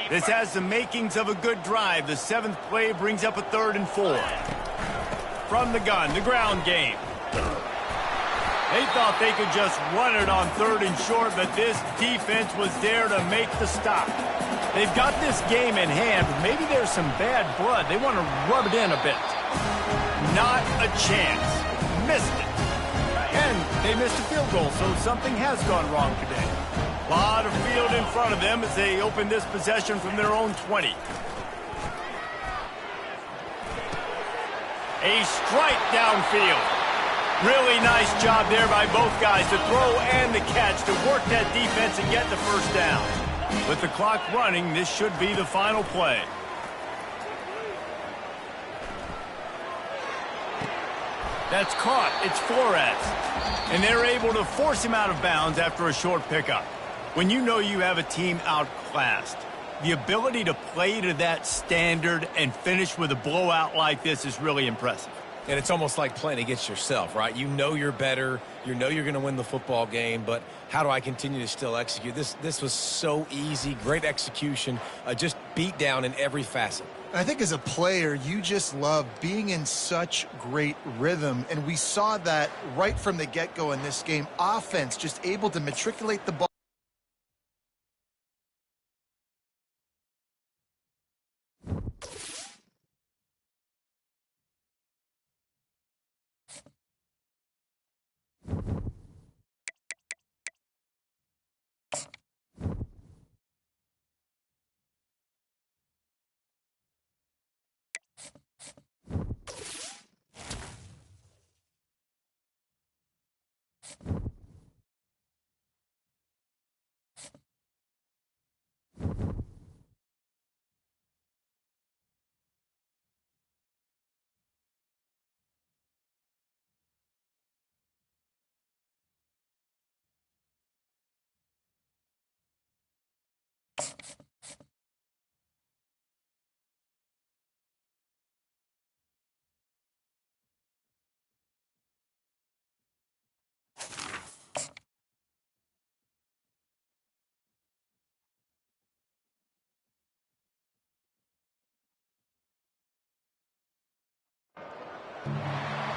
This has the makings of a good drive. The 7th play brings up a 3rd and 4. From the gun, the ground game. They thought they could just run it on 3rd and short, but this defense was there to make the stop. They've got this game in hand, but maybe there's some bad blood. They want to rub it in a bit. Not a chance. Missed it. And they missed a field goal, so something has gone wrong today. A lot of field in front of them as they open this possession from their own 20. A strike downfield. Really nice job there by both guys to throw and the catch to work that defense and get the first down. With the clock running, this should be the final play. That's caught. It's Flores. And they're able to force him out of bounds after a short pickup. When you know you have a team outclassed, the ability to play to that standard and finish with a blowout like this is really impressive. And it's almost like playing against yourself, right? You know you're better. You know you're going to win the football game, but how do I continue to still execute? This was so easy, great execution, just beat down in every facet. I think as a player, you just love being in such great rhythm, and we saw that right from the get-go in this game. Offense just able to matriculate the ball.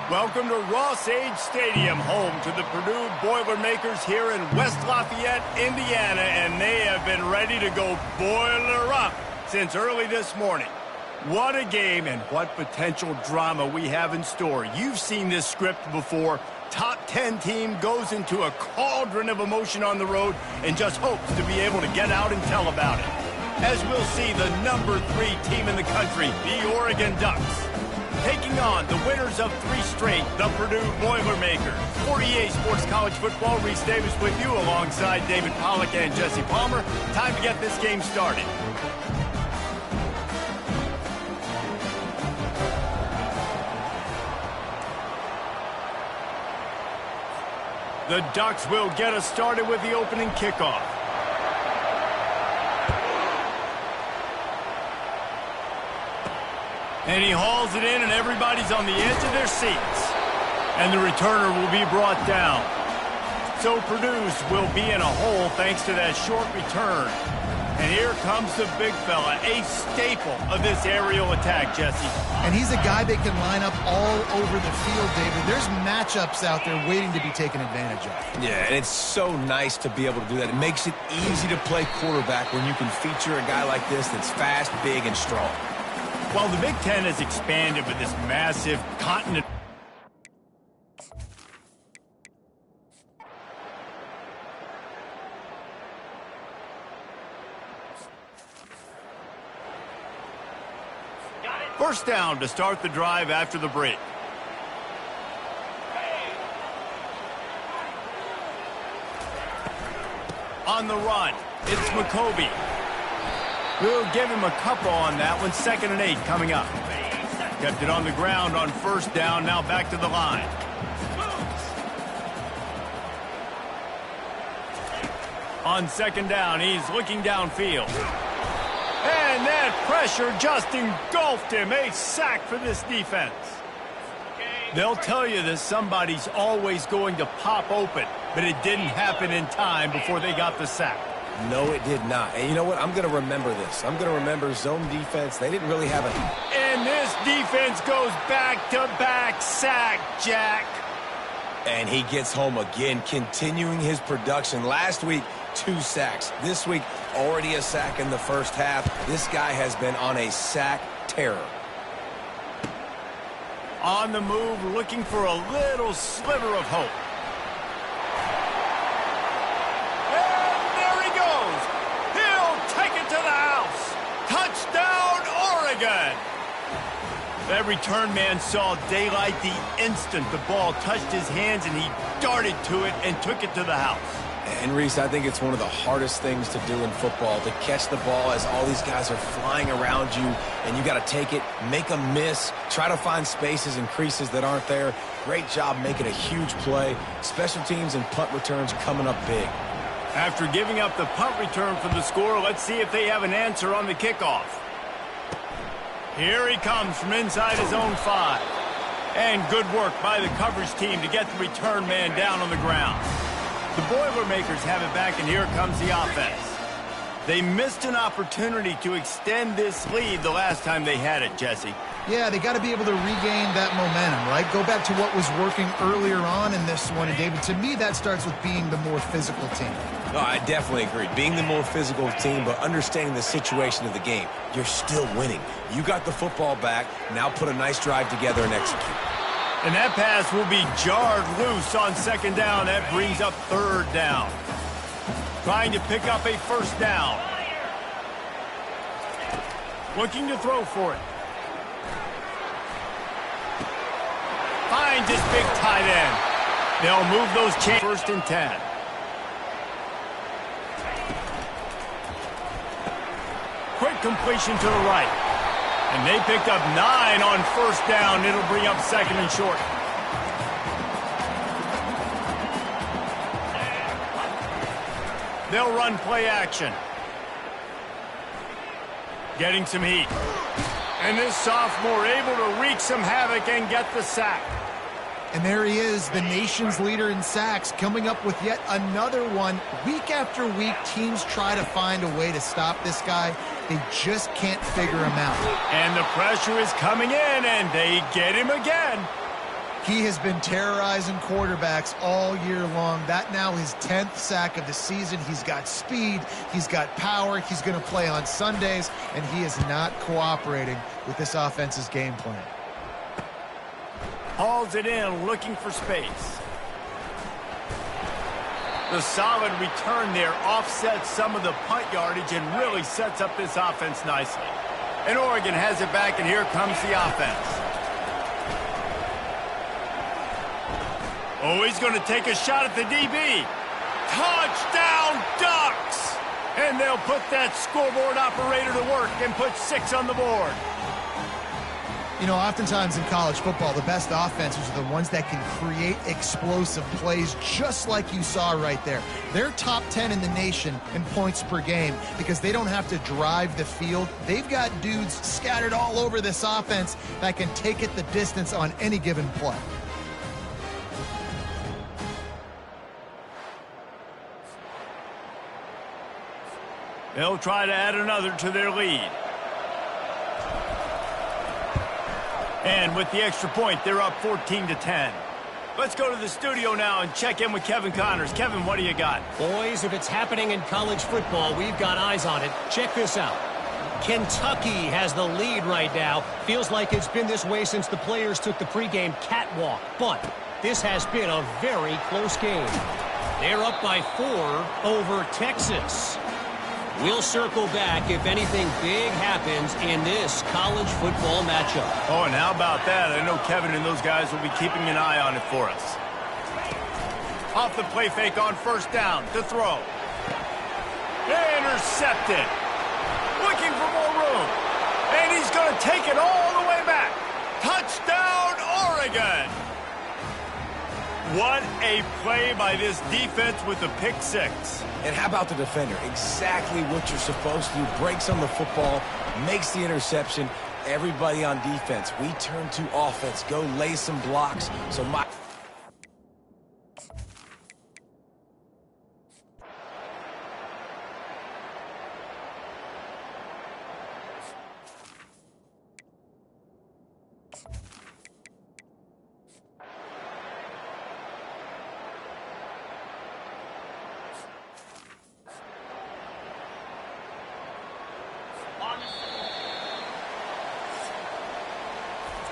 Welcome to Ross-Age Stadium, home to the Purdue Boilermakers here in West Lafayette, Indiana, and they have been ready to go boiler up since early this morning. What a game and what potential drama we have in store. You've seen this script before. Top 10 team goes into a cauldron of emotion on the road and just hopes to be able to get out and tell about it. As we'll see the number 3 team in the country, the Oregon Ducks, taking on the winners of 3 straight, the Purdue Boilermakers. 48 Sports College Football, Reese Davis with you alongside David Pollack and Jesse Palmer. Time to get this game started. The Ducks will get us started with the opening kickoff. And he hauls it in, and everybody's on the edge of their seats. And the returner will be brought down. So Purdue's will be in a hole thanks to that short return. And here comes the big fella, a staple of this aerial attack, Jesse. And he's a guy that can line up all over the field, David. There's matchups out there waiting to be taken advantage of. Yeah, and it's so nice to be able to do that. It makes it easy to play quarterback when you can feature a guy like this that's fast, big, and strong. While the Big Ten has expanded with this massive continent, first down to start the drive after the break. On the run, it's McCoby. We'll give him a couple on that one. 2nd and 8 coming up. Kept it on the ground on first down. Now back to the line. On 2nd down, he's looking downfield. And that pressure just engulfed him. A sack for this defense. They'll tell you that somebody's always going to pop open, but it didn't happen in time before they got the sack. No, it did not. And you know what? I'm going to remember this. I'm going to remember zone defense. They didn't really have a... And this defense goes back-to-back sack, Jack. And he gets home again, continuing his production. Last week, 2 sacks. This week, already a sack in the first half. This guy has been on a sack terror. On the move, looking for a little sliver of hope. Touchdown, Oregon! That return man saw daylight the instant the ball touched his hands, and he darted to it and took it to the house. And, Reese, I think it's one of the hardest things to do in football, to catch the ball as all these guys are flying around you, and you got to take it, make a miss, try to find spaces and creases that aren't there. Great job making a huge play. Special teams and punt returns coming up big. After giving up the punt return for the score, let's see if they have an answer on the kickoff. Here he comes from inside his own 5. And good work by the coverage team to get the return man down on the ground. The Boilermakers have it back, and here comes the offense. They missed an opportunity to extend this lead the last time they had it, Jesse. Yeah, they got to be able to regain that momentum, right? Go back to what was working earlier on in this one. And, David, to me, that starts with being the more physical team. No, I definitely agree. Being the more physical team, but understanding the situation of the game. You're still winning. You got the football back. Now put a nice drive together and execute. And that pass will be jarred loose on 2nd down. That brings up 3rd down. Trying to pick up a first down. Looking to throw for it. Finds his big tight end. They'll move those chains. 1st and 10. Quick completion to the right. And they picked up 9 on first down. It'll bring up 2nd and short. They'll run play action. Getting some heat. And this sophomore able to wreak some havoc and get the sack. And there he is, the nation's leader in sacks, coming up with yet another one. Week after week, teams try to find a way to stop this guy. They just can't figure him out. And the pressure is coming in, and they get him again. He has been terrorizing quarterbacks all year long. That now his 10th sack of the season. He's got speed. He's got power. He's going to play on Sundays, and he is not cooperating with this offense's game plan. Hauls it in, looking for space. The solid return there offsets some of the punt yardage and really sets up this offense nicely. And Oregon has it back, and here comes the offense. Oh, he's going to take a shot at the DB. Touchdown, Ducks! And they'll put that scoreboard operator to work and put 6 on the board. You know, oftentimes in college football, the best offenses are the ones that can create explosive plays, just like you saw right there. They're top 10 in the nation in points per game because they don't have to drive the field. They've got dudes scattered all over this offense that can take it the distance on any given play. They'll try to add another to their lead. And with the extra point, they're up 14-10. Let's go to the studio now and check in with Kevin Connors. Kevin, what do you got? Boys, if it's happening in college football, we've got eyes on it. Check this out. Kentucky has the lead right now. Feels like it's been this way since the players took the pregame catwalk. But this has been a very close game. They're up by 4 over Texas. We'll circle back if anything big happens in this college football matchup. Oh, and how about that? I know Kevin and those guys will be keeping an eye on it for us. Off the play fake on first down to throw. Intercepted. Looking for more room. And he's going to take it all the way back. Touchdown, Oregon. What a play by this defense with the pick 6. And how about the defender? Exactly what you're supposed to do. Breaks on the football, makes the interception. Everybody on defense, we turn to offense. Go lay some blocks. So my...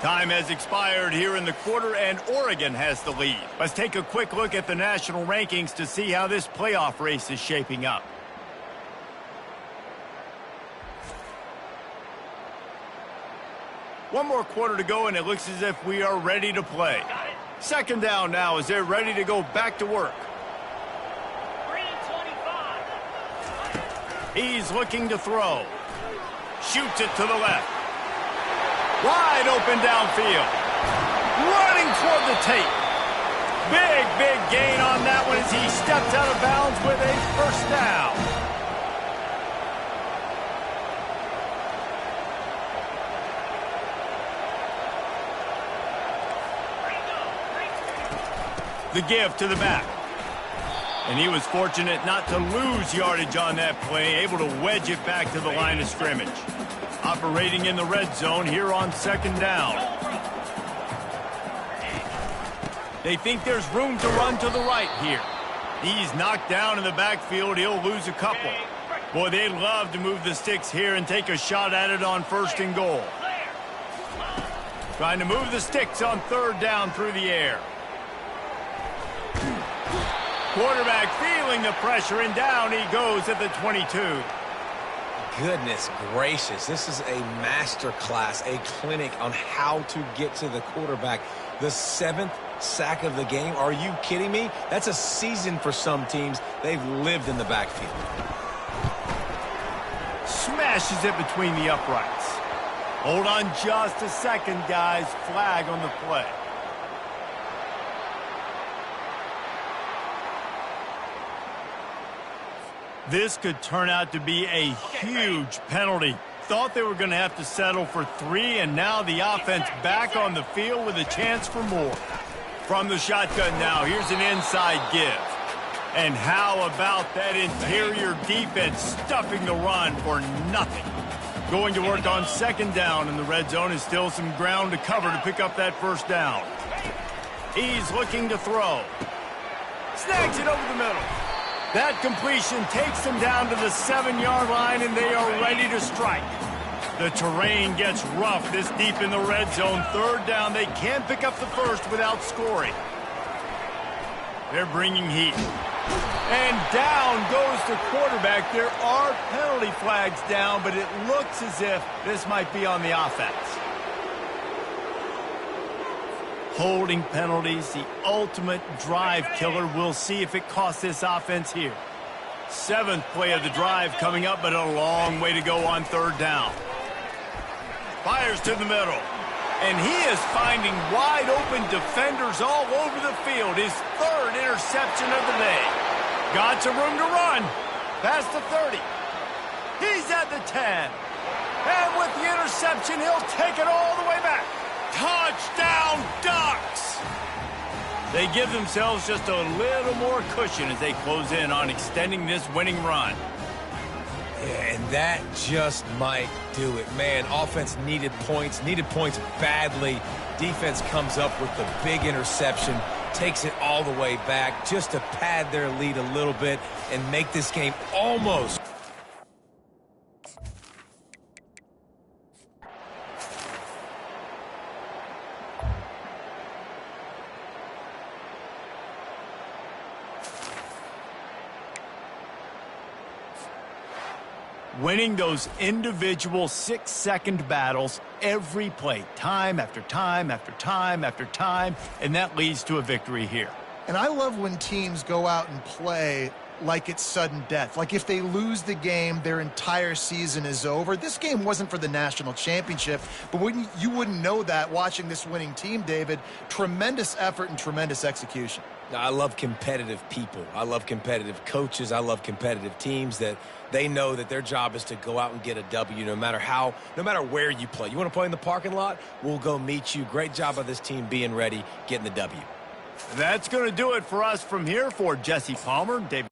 Time has expired here in the quarter, and Oregon has the lead. Let's take a quick look at the national rankings to see how this playoff race is shaping up. One more quarter to go, and it looks as if we are ready to play. Second down now as they're ready to go back to work. 325. He's looking to throw. Shoots it to the left. Wide open downfield. Running toward the tape. Big gain on that one as he steps out of bounds with a first down. The give to the back. And he was fortunate not to lose yardage on that play, able to wedge it back to the line of scrimmage. Operating in the red zone here on second down. They think there's room to run to the right here. He's knocked down in the backfield. He'll lose a couple. Boy, they'd love to move the sticks here and take a shot at it on first and goal. Trying to move the sticks on third down through the air. Quarterback feeling the pressure, and down he goes at the 22. Goodness gracious, this is a master class, a clinic on how to get to the quarterback. The 7th sack of the game. Are you kidding me? That's a season for some teams. They've lived in the backfield. Smashes it between the uprights. Hold on just a second, guys. Flag on the play. This could turn out to be a huge penalty. Thought they were going to have to settle for 3, and now the offense back on the field with a chance for more. From the shotgun now, here's an inside give. And how about that interior defense stuffing the run for nothing? Going to work on second down in the red zone, is still some ground to cover to pick up that first down. He's looking to throw. Snags it over the middle. That completion takes them down to the 7-yard line, and they are ready to strike. The terrain gets rough this deep in the red zone. Third down, they can't pick up the first without scoring. They're bringing heat. And down goes the quarterback. There are penalty flags down, but it looks as if this might be on the offense. Holding penalties, the ultimate drive killer. We'll see if it costs this offense here. 7th play of the drive coming up, but a long way to go on third down. Fires to the middle. And he is finding wide open defenders all over the field. His 3rd interception of the day. Got some room to run. Past the 30. He's at the 10. And with the interception, he'll take it all the way back. Touchdown, Ducks! They give themselves just a little more cushion as they close in on extending this winning run. Yeah, and that just might do it. Man, offense needed points badly. Defense comes up with the big interception, takes it all the way back just to pad their lead a little bit and make this game almost. Winning those individual 6-second battles every play, time after time after time after time, and that leads to a victory here. And I love when teams go out and play like it's sudden death. Like if they lose the game, their entire season is over. This game wasn't for the national championship, but you wouldn't know that watching this winning team, David. Tremendous effort and tremendous execution. I love competitive people. I love competitive coaches. I love competitive teams that they know that their job is to go out and get a W no matter where you play. You want to play in the parking lot? We'll go meet you. Great job of this team being ready, getting the W. That's going to do it for us from here. For Jesse Palmer, David.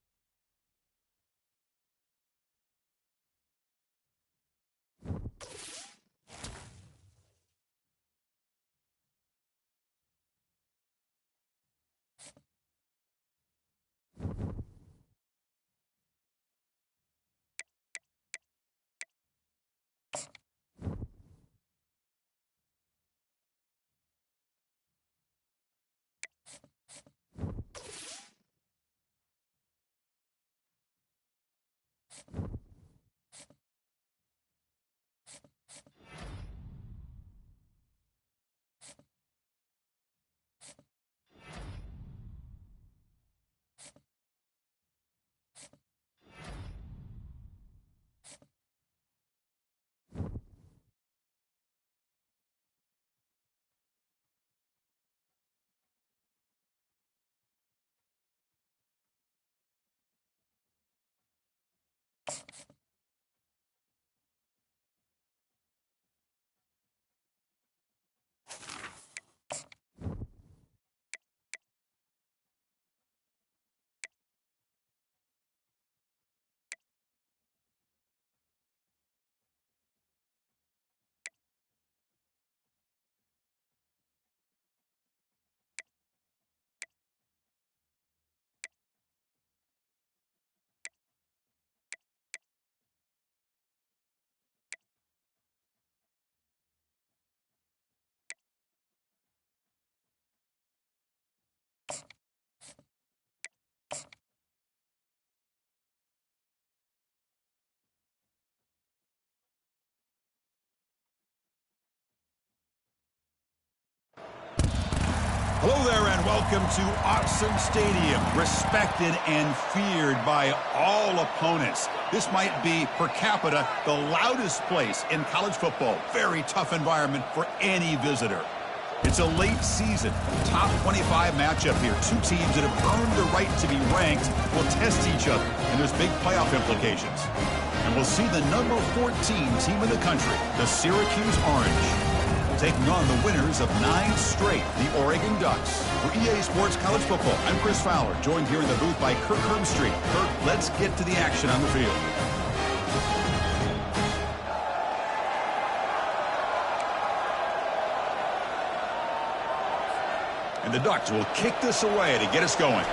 Hello there and welcome to Autzen Stadium, respected and feared by all opponents. This might be, per capita, the loudest place in college football. Very tough environment for any visitor. It's a late season, top 25 matchup here. Two teams that have earned the right to be ranked will test each other, and there's big playoff implications. And we'll see the number 14 team in the country, the Syracuse Orange, taking on the winners of 9 straight, the Oregon Ducks. For EA Sports College Football, I'm Chris Fowler, joined here in the booth by Kirk Herbstreit. Kirk, let's get to the action on the field. And the Ducks will kick this away to get us going.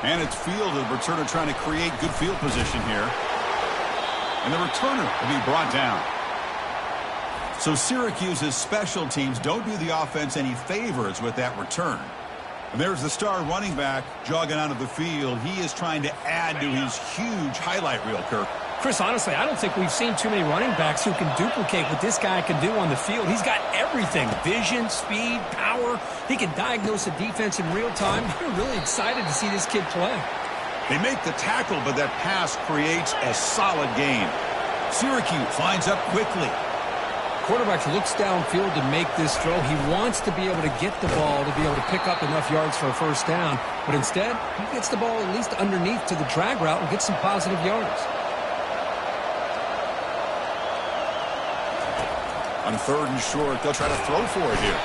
And it's fielded. The returner trying to create good field position here. And the returner will be brought down. So Syracuse's special teams don't do the offense any favors with that return. And there's the star running back jogging out of the field. He is trying to add to his huge highlight reel, Kirk. Chris, honestly, I don't think we've seen too many running backs who can duplicate what this guy can do on the field. He's got everything: vision, speed, power. He can diagnose a defense in real time. We're really excited to see this kid play. They make the tackle, but that pass creates a solid gain. Syracuse lines up quickly. Quarterback looks downfield to make this throw. He wants to be able to get the ball to be able to pick up enough yards for a first down. But instead, he gets the ball at least underneath to the drag route and gets some positive yards. On 3rd and short, they'll try to throw for it here.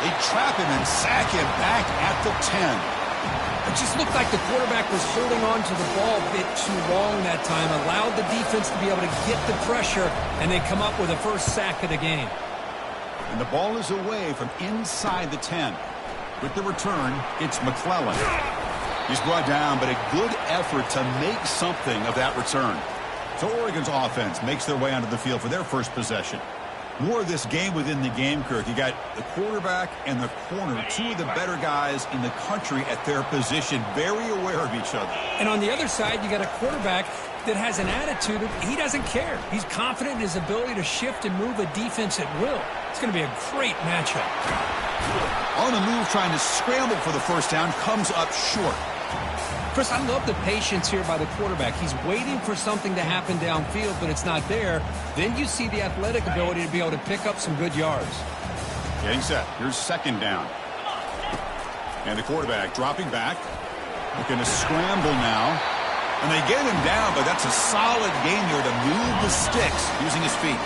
They trap him and sack him back at the 10. It just looked like the quarterback was holding on to the ball a bit too long that time, allowed the defense to be able to get the pressure, and they come up with a first sack of the game. And the ball is away from inside the 10. With the return, it's McClellan. He's brought down, but a good effort to make something of that return. So Oregon's offense makes their way onto the field for their first possession. More of this game within the game, Kirk. You got the quarterback and the corner, two of the better guys in the country at their position, very aware of each other. And on the other side, you got a quarterback that has an attitude of he doesn't care. He's confident in his ability to shift and move a defense at will. It's going to be a great matchup. On the move, trying to scramble for the first down, comes up short. Chris, I love the patience here by the quarterback. He's waiting for something to happen downfield, but it's not there. Then you see the athletic ability to be able to pick up some good yards. Getting set. Here's 2nd down. And the quarterback dropping back. Looking to scramble now. And they get him down, but that's a solid gain there to move the sticks using his feet.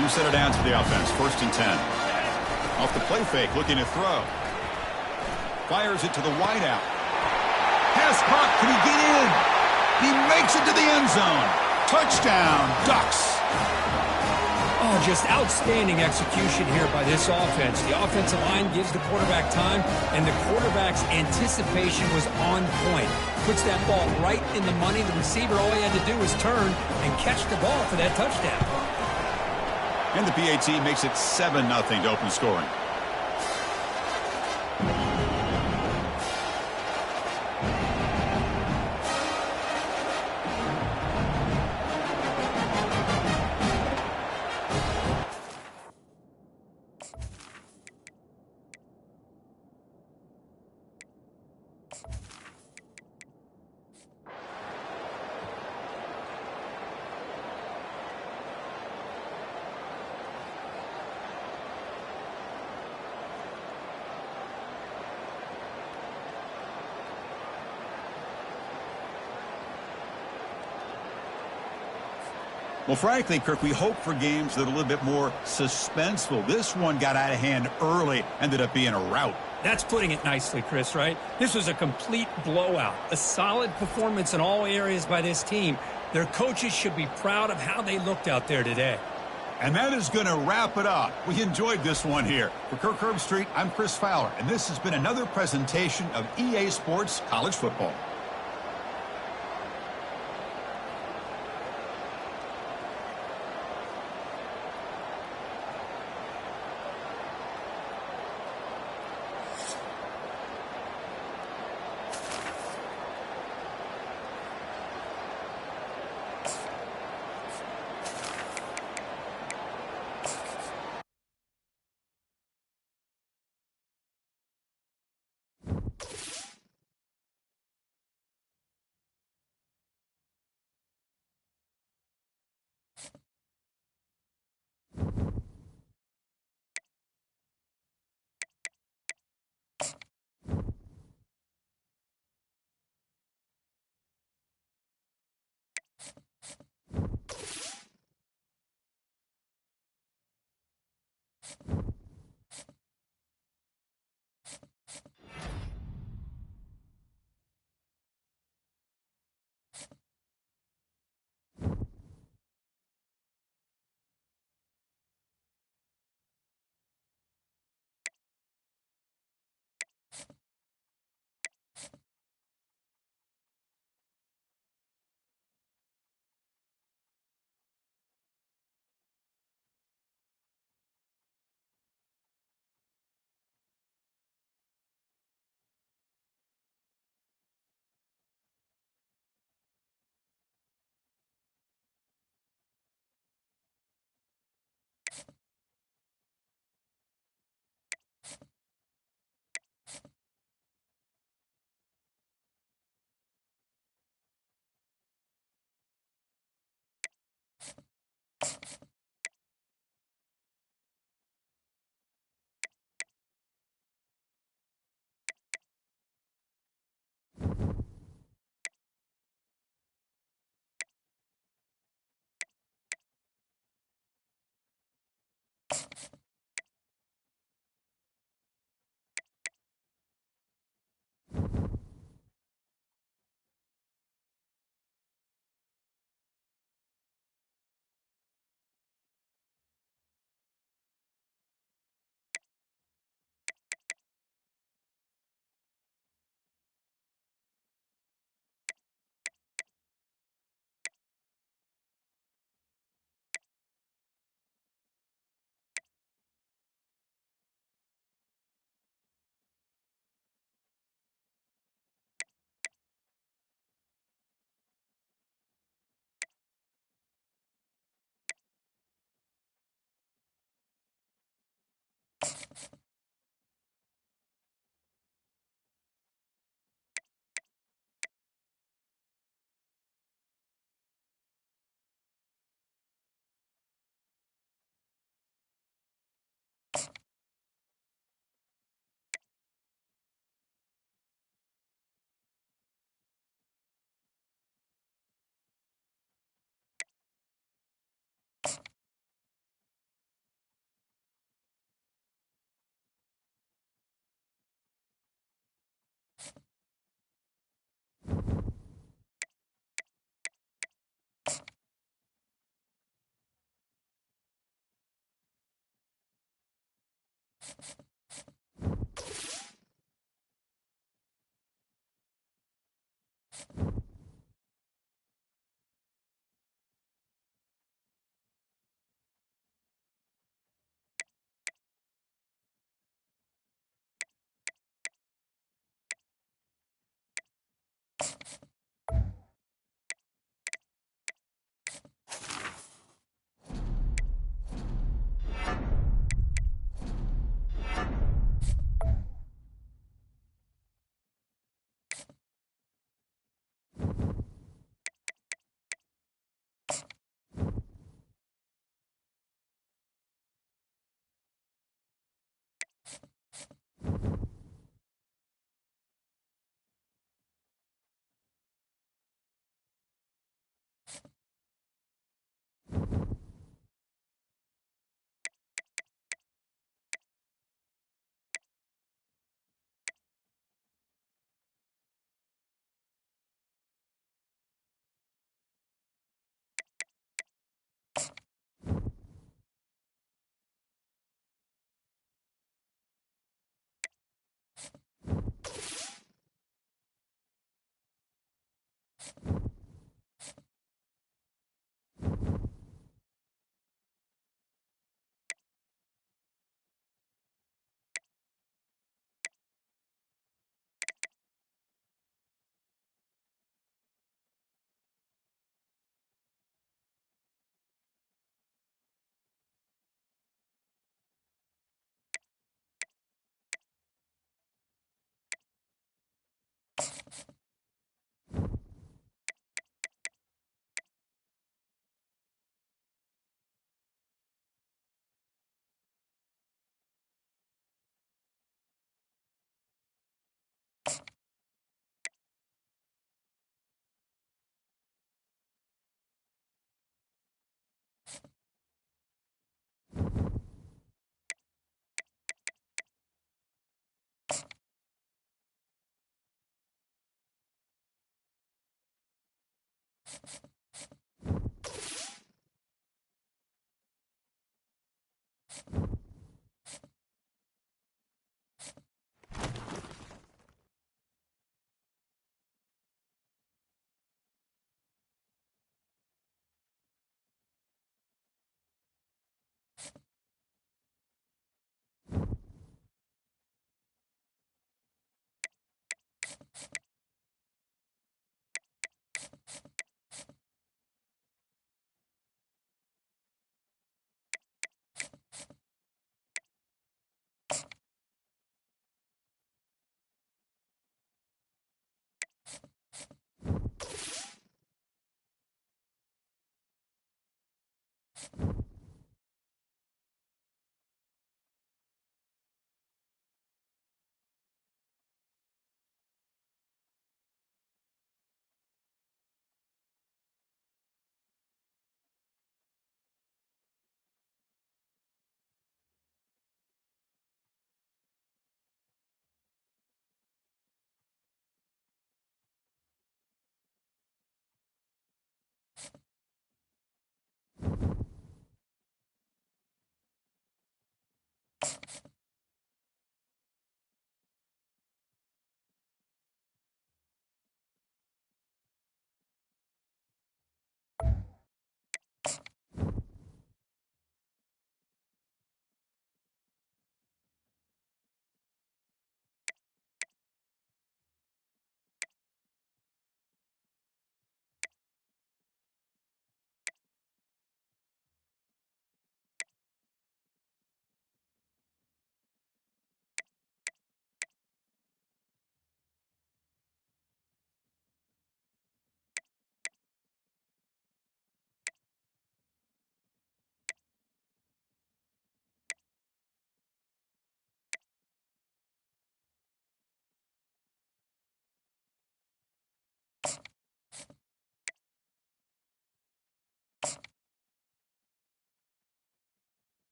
New set of downs for the offense. 1st and 10. Off the play fake, looking to throw. Fires it to the wideout. Pass caught. Can he get in? He makes it to the end zone. Touchdown, Ducks. Oh, just outstanding execution here by this offense. The offensive line gives the quarterback time, and the quarterback's anticipation was on point. Puts that ball right in the money. The receiver, all he had to do was turn and catch the ball for that touchdown. And the PAT makes it 7-0 to open scoring. Well, frankly, Kirk, we hope for games that are a little bit more suspenseful. This one got out of hand early, ended up being a rout. That's putting it nicely, Chris, right? This was a complete blowout. A solid performance in all areas by this team. Their coaches should be proud of how they looked out there today. And that is going to wrap it up. We enjoyed this one here. For Kirk Herbstreit, I'm Chris Fowler, and this has been another presentation of EA Sports College Football.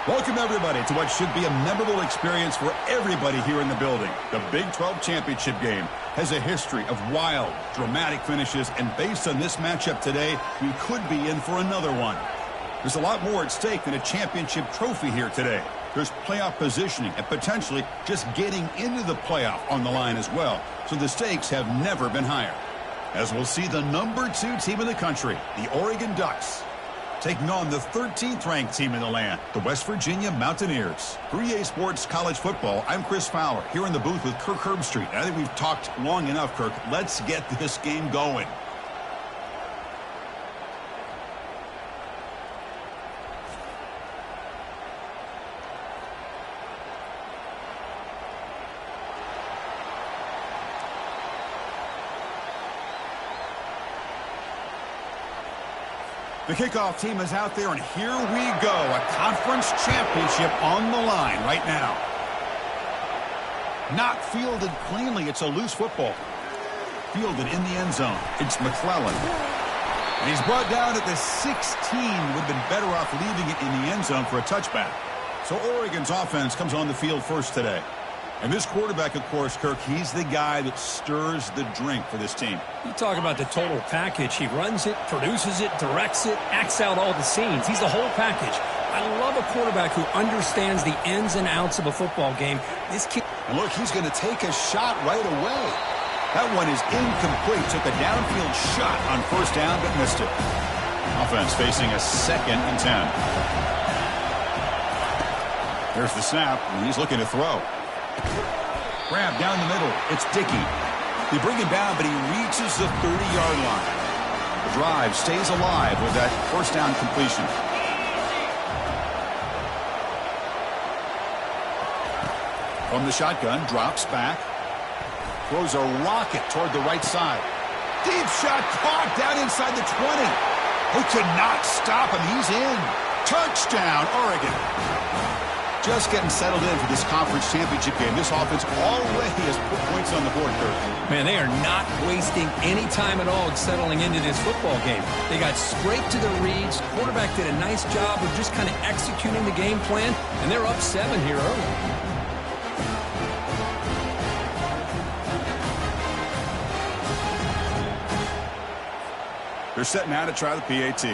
Welcome, everybody, to what should be a memorable experience for everybody here in the building. The Big 12 Championship game has a history of wild, dramatic finishes, and based on this matchup today, we could be in for another one. There's a lot more at stake than a championship trophy here today. There's playoff positioning and potentially just getting into the playoff on the line as well, so the stakes have never been higher. As we'll see the #2 team in the country, the Oregon Ducks, taking on the 13th ranked team in the land, the West Virginia Mountaineers. For EA Sports College Football, I'm Chris Fowler, here in the booth with Kirk Herbstreit. I think we've talked long enough, Kirk. Let's get this game going. The kickoff team is out there, and here we go. A conference championship on the line right now. Not fielded cleanly. It's a loose football. Fielded in the end zone. It's McClellan. And he's brought down at the 16. Would have been better off leaving it in the end zone for a touchback. So Oregon's offense comes on the field first today. And this quarterback, of course, Kirk, he's the guy that stirs the drink for this team. You talk about the total package. He runs it, produces it, directs it, acts out all the scenes. He's the whole package. I love a quarterback who understands the ins and outs of a football game. This kid... And look, he's going to take a shot right away. That one is incomplete. Took a downfield shot on first down, but missed it. Offense facing a 2nd and 10. There's the snap, and he's looking to throw. Grab down the middle. It's Dickey. They bring him down, but he reaches the 30-yard line. The drive stays alive with that first down completion. From the shotgun, drops back. Throws a rocket toward the right side. Deep shot caught down inside the 20. Who could not stop him? He's in. Touchdown, Oregon. Just getting settled in for this conference championship game. This offense already has put points on the board, Kirk. Man, they are not wasting any time at all settling into this football game. They got straight to the reads. Quarterback did a nice job of just kind of executing the game plan, and they're up 7 here early. They're set now to try the PAT.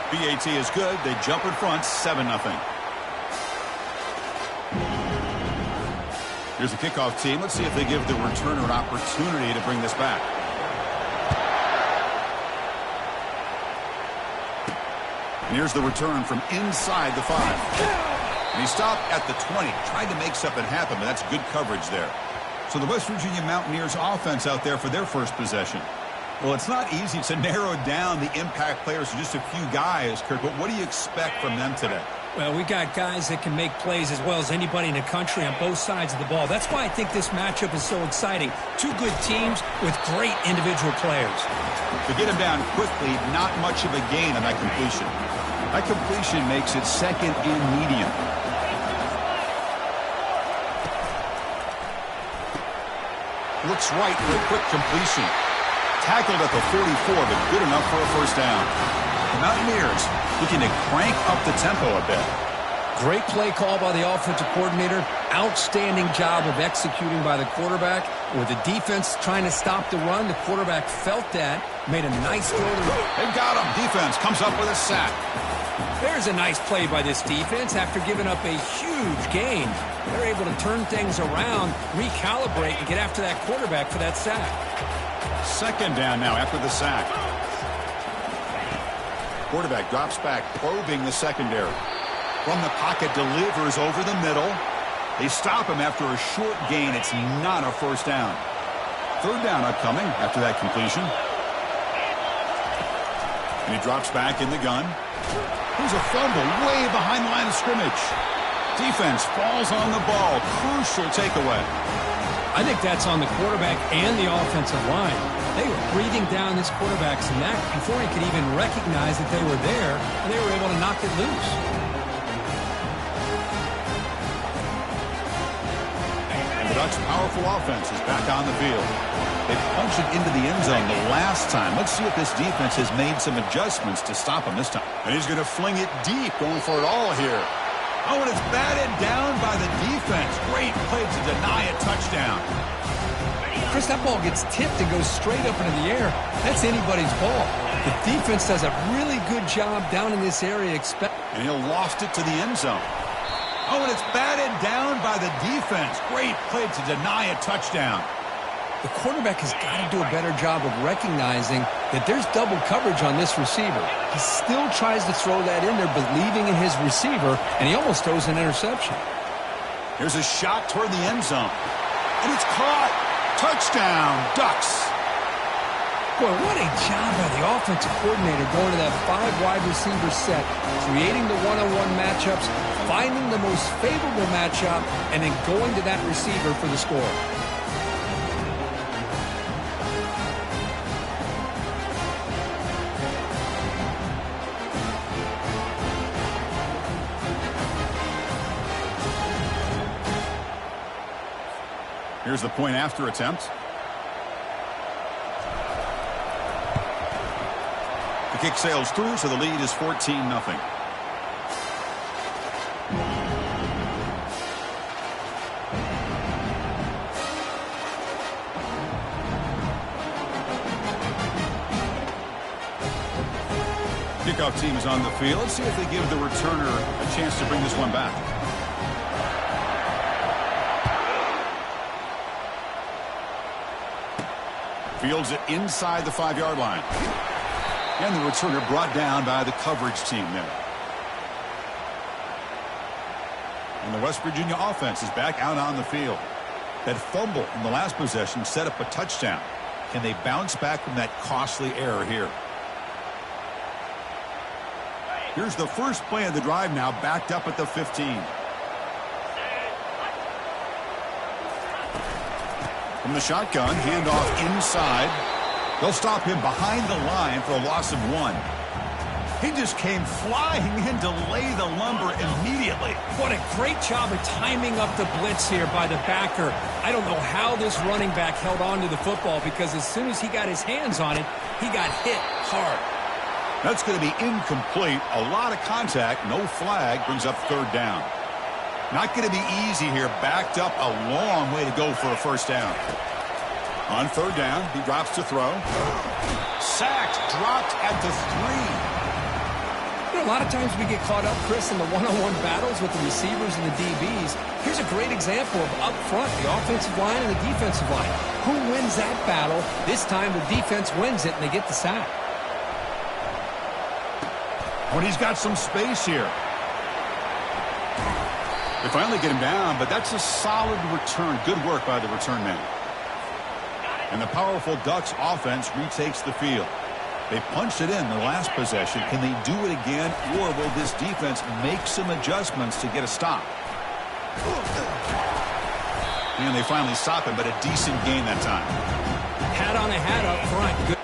PAT is good. They jump in front, 7-0. Here's the kickoff team. Let's see if they give the returner an opportunity to bring this back. And here's the return from inside the 5. And he stopped at the 20. Tried to make something happen, but that's good coverage there. So the West Virginia Mountaineers offense out there for their first possession. Well, it's not easy to narrow down the impact players to just a few guys, Kirk, but what do you expect from them today? Well, we got guys that can make plays as well as anybody in the country on both sides of the ball. That's why I think this matchup is so exciting. Two good teams with great individual players. To get him down quickly, not much of a gain on that completion. That completion makes it 2nd and medium. Looks right for a quick completion. Tackled at the 44, but good enough for a first down. The Mountaineers looking to crank up the tempo a bit. Great play call by the offensive coordinator. Outstanding job of executing by the quarterback. With the defense trying to stop the run, the quarterback felt that, made a nice throw. They've got him. Defense comes up with a sack. There's a nice play by this defense after giving up a huge gain. They're able to turn things around, recalibrate, and get after that quarterback for that sack. 2nd down now after the sack. Quarterback drops back, probing the secondary. From the pocket, delivers over the middle. They stop him after a short gain. It's not a first down. 3rd down upcoming after that completion. And he drops back in the gun. There's a fumble way behind the line of scrimmage. Defense falls on the ball. Crucial takeaway. I think that's on the quarterback and the offensive line. They were breathing down this quarterback's neck before he could even recognize that they were there, and they were able to knock it loose. And the Ducks' powerful offense is back on the field. They punched it into the end zone the last time. Let's see if this defense has made some adjustments to stop him this time. And he's going to fling it deep, going for it all here. Oh, and it's batted down by the defense. Great play to deny a touchdown. Chris, that ball gets tipped and goes straight up into the air. That's anybody's ball. The defense does a really good job down in this area. And he'll loft it to the end zone. Oh, and it's batted down by the defense. Great play to deny a touchdown. The quarterback has got to do a better job of recognizing that there's double coverage on this receiver. He still tries to throw that in there, believing in his receiver, and he almost throws an interception. Here's a shot toward the end zone. And it's caught. Touchdown, Ducks. Boy, what a job by the offensive coordinator going to that 5 wide receiver set, creating the one-on-one matchups, finding the most favorable matchup, and then going to that receiver for the score. Here's the point after attempt. The kick sails through, so the lead is 14-0. Kickoff team is on the field. Let's see if they give the returner a chance to bring this one back. Fields it inside the 5-yard line. And the returner brought down by the coverage team there. And the West Virginia offense is back out on the field. That fumble in the last possession set up a touchdown. Can they bounce back from that costly error here? Here's the first play of the drive now, backed up at the 15. From the shotgun, handoff inside. They'll stop him behind the line for a loss of 1. He just came flying in to lay the lumber immediately. What a great job of timing up the blitz here by the backer. I don't know how this running back held on to the football, because as soon as he got his hands on it, he got hit hard. That's going to be incomplete. A lot of contact. No flag. Brings up 3rd down. Not going to be easy here. Backed up a long way to go for a first down. On 3rd down, he drops to throw. Sacked, dropped at the 3. You know, a lot of times we get caught up, Chris, in the one-on-one battles with the receivers and the DBs. Here's a great example of up front, the offensive line and the defensive line. Who wins that battle? This time the defense wins it, and they get the sack. When he's got some space here. They finally get him down, but that's a solid return. Good work by the return man. And the powerful Ducks offense retakes the field. They punched it in the last possession. Can they do it again, or will this defense make some adjustments to get a stop? And they finally stop him, but a decent gain that time. Hat on a hat up front. Good.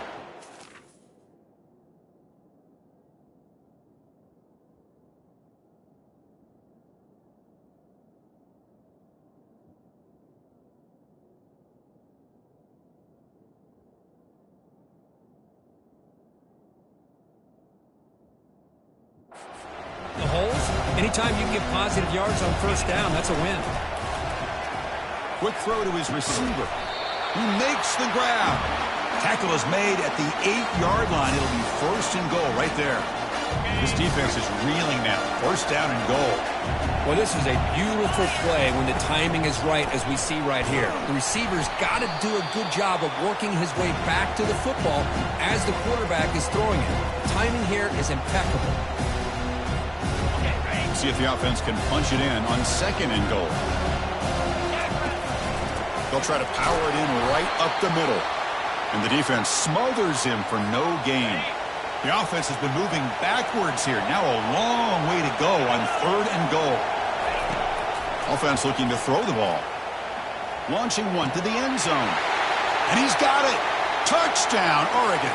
The holes, anytime you can get positive yards on first down, that's a win. Quick throw to his receiver. He makes the grab. Tackle is made at the 8-yard line. It'll be 1st and goal right there. This defense is reeling now. 1st down and goal. Well, this is a beautiful play when the timing is right, as we see right here. The receiver's got to do a good job of working his way back to the football as the quarterback is throwing it. The timing here is impeccable. See if the offense can punch it in on 2nd and goal. They'll try to power it in right up the middle. And the defense smothers him for no gain. The offense has been moving backwards here. Now a long way to go on 3rd and goal. Offense looking to throw the ball. Launching one to the end zone. And he's got it. Touchdown, Oregon.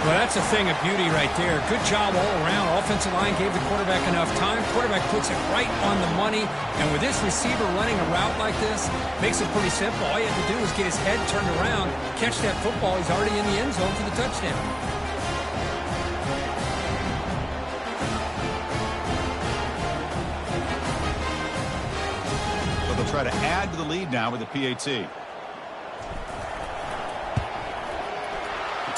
Well, that's a thing of beauty right there. Good job all around. Offensive line gave the quarterback enough time. Quarterback puts it right on the money. And with this receiver running a route like this, makes it pretty simple. All you have to do is get his head turned around, catch that football. He's already in the end zone for the touchdown. So they'll try to add to the lead now with the PAT.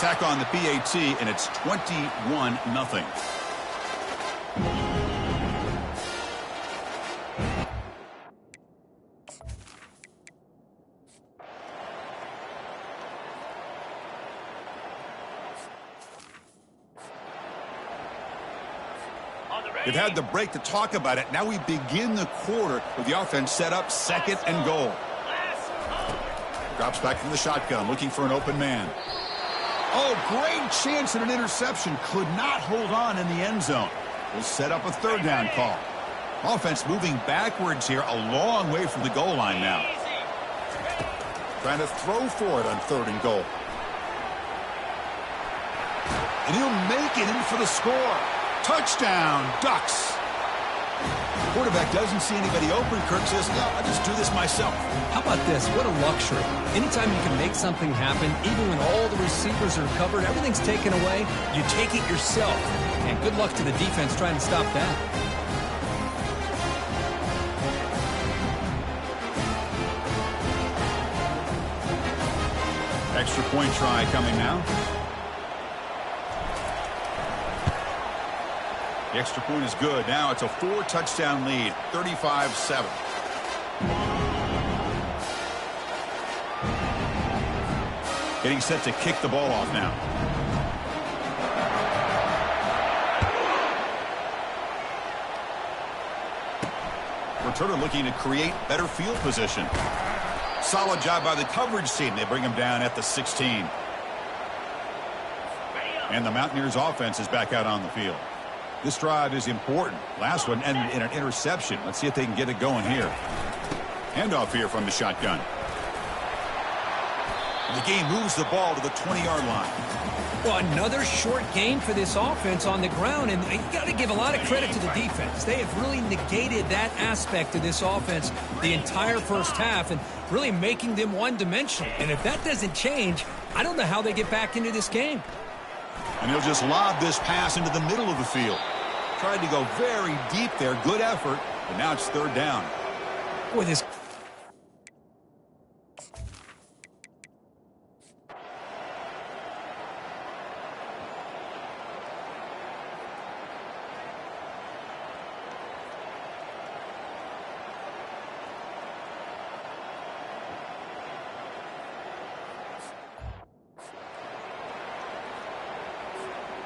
Attack on the PAT, and it's 21-0. They've had the break to talk about it. Now we begin the quarter with the offense set up 2nd and goal. Drops back from the shotgun, looking for an open man. Oh, great chance at an interception. Could not hold on in the end zone. We'll set up a 3rd down call. Offense moving backwards here, a long way from the goal line now. Trying to throw for it on 3rd and goal. And he'll make it in for the score. Touchdown, Ducks. Quarterback doesn't see anybody open. Kirk says, no, I'll just do this myself. How about this? What a luxury. Anytime you can make something happen, even when all the receivers are covered, everything's taken away, you take it yourself. And good luck to the defense trying to stop that. Extra point try coming now. The extra point is good. Now it's a 4-touchdown lead, 35-7. Getting set to kick the ball off now. Returner looking to create better field position. Solid job by the coverage team. They bring him down at the 16. And the Mountaineers offense is back out on the field. This drive is important. Last one ended in an interception. Let's see if they can get it going here. Handoff here from the shotgun. And the game moves the ball to the 20-yard line. Well, another short game for this offense on the ground, and you got to give a lot of credit to the defense. They have really negated that aspect of this offense the entire first half and really making them one-dimensional. And if that doesn't change, I don't know how they get back into this game. And he'll just lob this pass into the middle of the field. Tried to go very deep there. Good effort, but now it's 3rd down. Boy, this...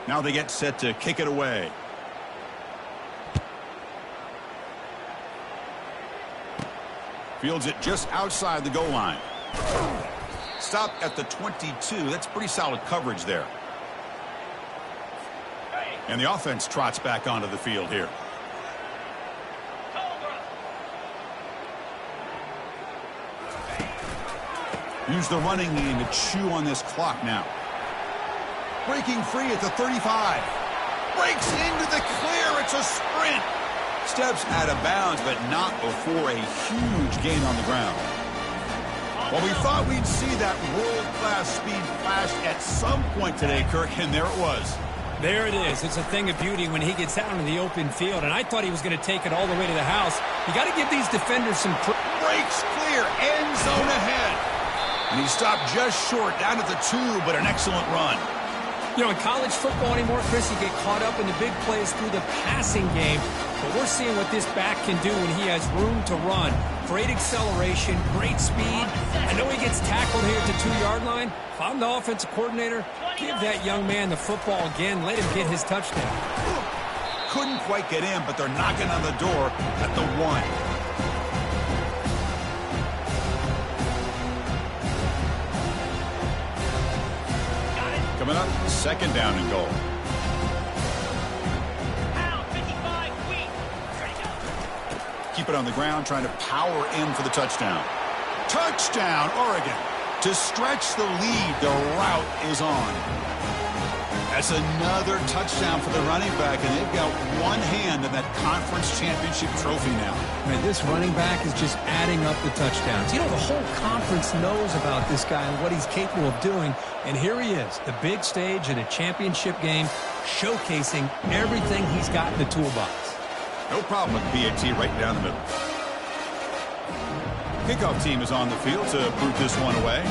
Now they get set to kick it away. Fields it just outside the goal line. Stop at the 22. That's pretty solid coverage there. And the offense trots back onto the field here. Use the running game to chew on this clock now. Breaking free at the 35. Breaks into the clear. It's a sprint. Steps out of bounds, but not before a huge gain on the ground. Well, we thought we'd see that world-class speed flash at some point today, Kirk, and there it was. There it is. It's a thing of beauty when he gets out into the open field, and I thought he was going to take it all the way to the house. You got to give these defenders some credit. Breaks clear. End zone ahead. And he stopped just short, down at the 2, but an excellent run. You know, in college football anymore, Chris, you get caught up in the big plays through the passing game. But we're seeing what this back can do when he has room to run. Great acceleration, great speed. I know he gets tackled here at the 2-yard line. If I'm the offensive coordinator, give that young man the football again. Let him get his touchdown. Couldn't quite get in, but they're knocking on the door at the 1. Coming up, 2nd down and goal. Keep it on the ground, trying to power in for the touchdown. Touchdown, Oregon. To stretch the lead, the route is on. That's another touchdown for the running back, and they've got one hand in that conference championship trophy now. Man, this running back is just adding up the touchdowns. You know, the whole conference knows about this guy and what he's capable of doing, and here he is, the big stage in a championship game, showcasing everything he's got in the toolbox. No problem with PAT right down the middle. Kickoff team is on the field to boot this one away.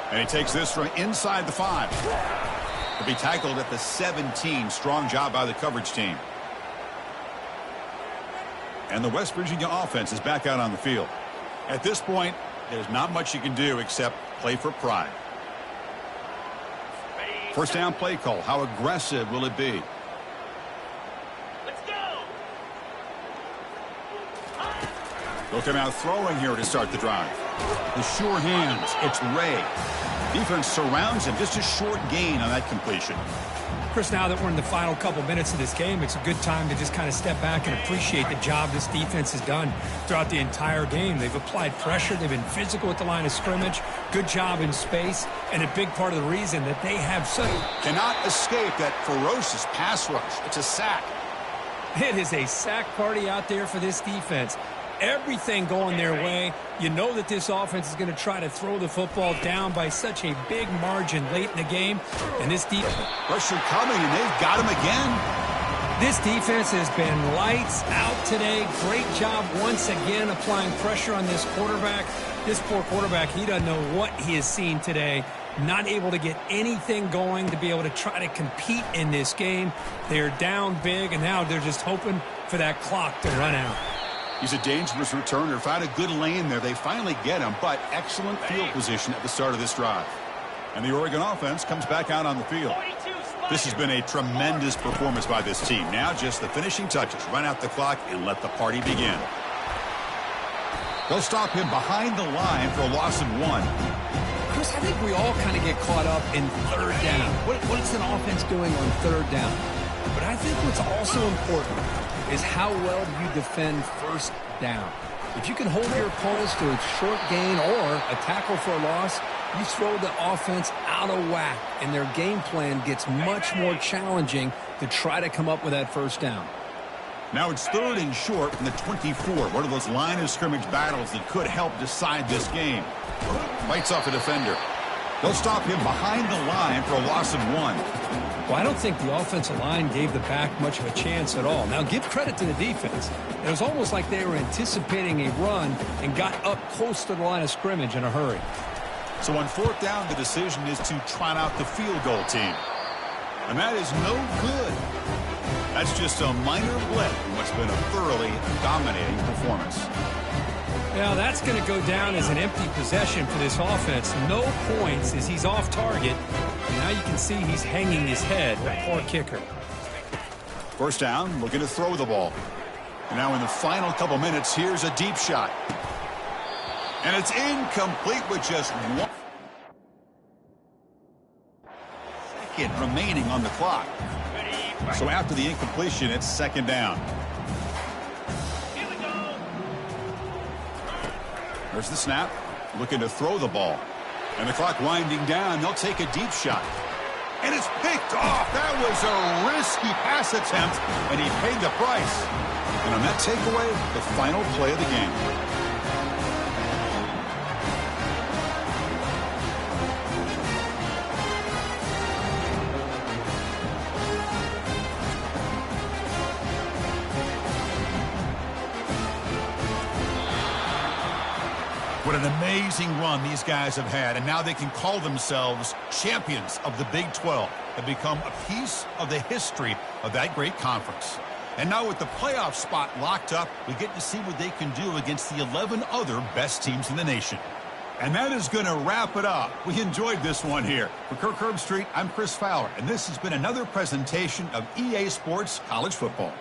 And he takes this from inside the 5. He'll be tackled at the 17. Strong job by the coverage team. And the West Virginia offense is back out on the field. At this point, there's not much you can do except play for pride. First down play call. How aggressive will it be? Let's go. They'll come out throwing here to start the drive. The sure hands. It's Ray. Defense surrounds him. Just a short gain on that completion. Chris, now that we're in the final couple minutes of this game, it's a good time to just kind of step back and appreciate the job this defense has done throughout the entire game. They've applied pressure. They've been physical at the line of scrimmage. Good job in space. And a big part of the reason that they have such... Cannot escape that ferocious pass rush. It's a sack. It is a sack party out there for this defense. Everything going their way. You know that this offense is going to try to throw the football down by such a big margin late in the game. And this defense... Pressure coming, and they've got him again. This defense has been lights out today. Great job once again applying pressure on this quarterback. This poor quarterback, he doesn't know what he has seen today. Not able to get anything going to be able to try to compete in this game. They're down big, and now they're just hoping for that clock to run out. He's a dangerous returner. Found a good lane there. They finally get him, but excellent field position at the start of this drive. And the Oregon offense comes back out on the field. This has been a tremendous performance by this team. Now just the finishing touches. Run out the clock and let the party begin. They'll stop him behind the line for a loss of 1. Chris, I think we all kind of get caught up in third down. What's an offense doing on third down? But I think what's also important is how well do you defend first down. If you can hold your opponents to a short gain or a tackle for a loss, you throw the offense out of whack, and their game plan gets much more challenging to try to come up with that first down. Now it's 3rd and short from the 24. One of those line of scrimmage battles that could help decide this game. Bites off a defender. They'll stop him behind the line for a loss of 1. Well, I don't think the offensive line gave the back much of a chance at all. Now, give credit to the defense. It was almost like they were anticipating a run and got up close to the line of scrimmage in a hurry. So on 4th down, the decision is to trot out the field goal team. And that is no good. That's just a minor blip in what's been a thoroughly dominating performance. Now, that's going to go down as an empty possession for this offense. No points as he's off target. And now you can see he's hanging his head. Poor kicker. First down, looking to throw the ball. And now in the final couple minutes, here's a deep shot. And it's incomplete with just 1 second remaining on the clock. So after the incompletion, it's 2nd down. There's the snap, looking to throw the ball. And the clock winding down, they'll take a deep shot. And it's picked off. That was a risky pass attempt, and he paid the price. And on that takeaway, the final play of the game. What an amazing run these guys have had, and now they can call themselves champions of the Big 12 and become a piece of the history of that great conference. And now with the playoff spot locked up, we get to see what they can do against the 11 other best teams in the nation. And that is going to wrap it up. We enjoyed this one here. For Kirk Herbstreit, I'm Chris Fowler, and this has been another presentation of EA Sports College Football.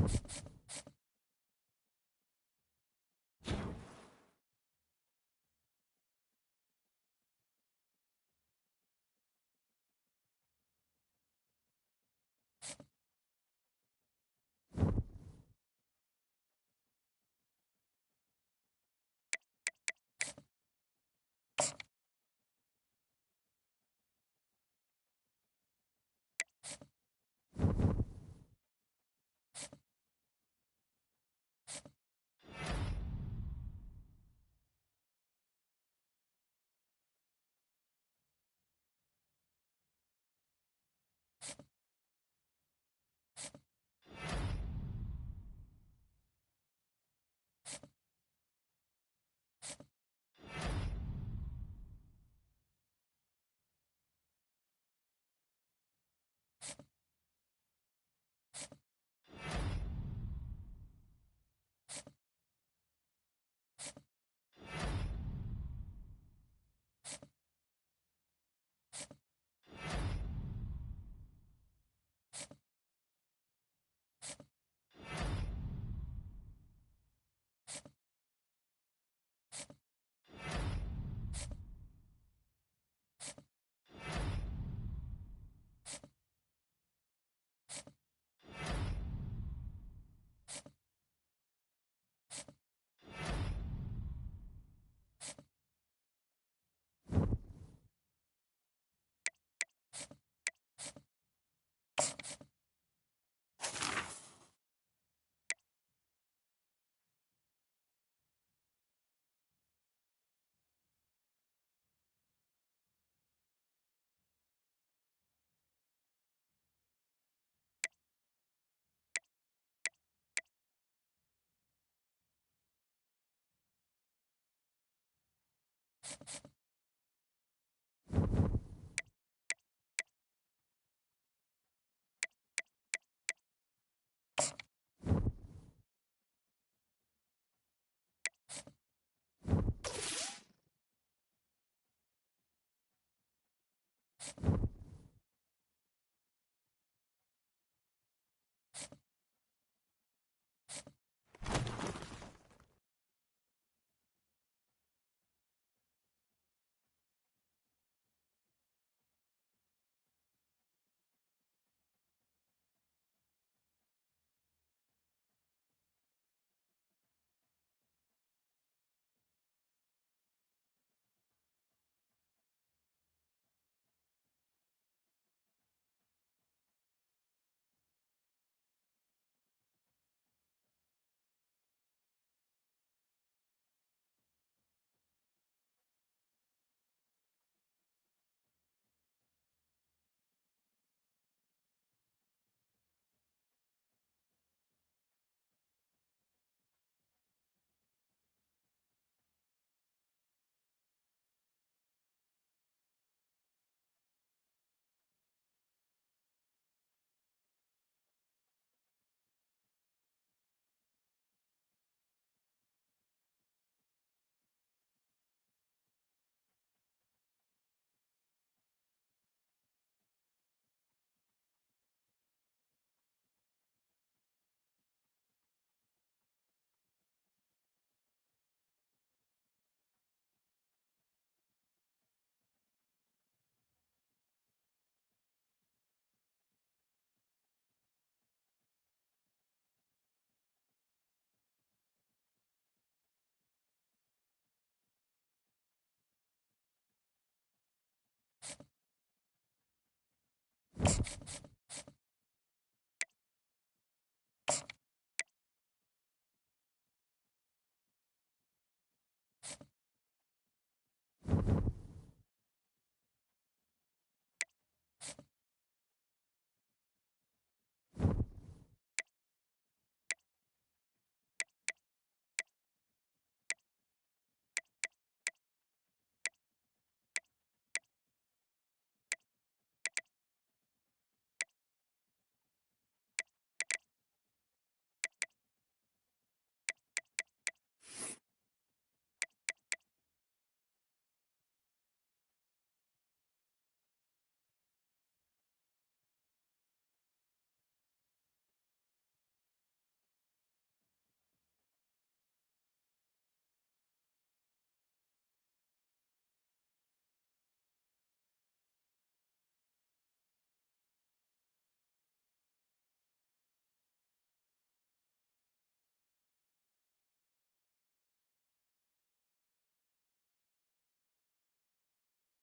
you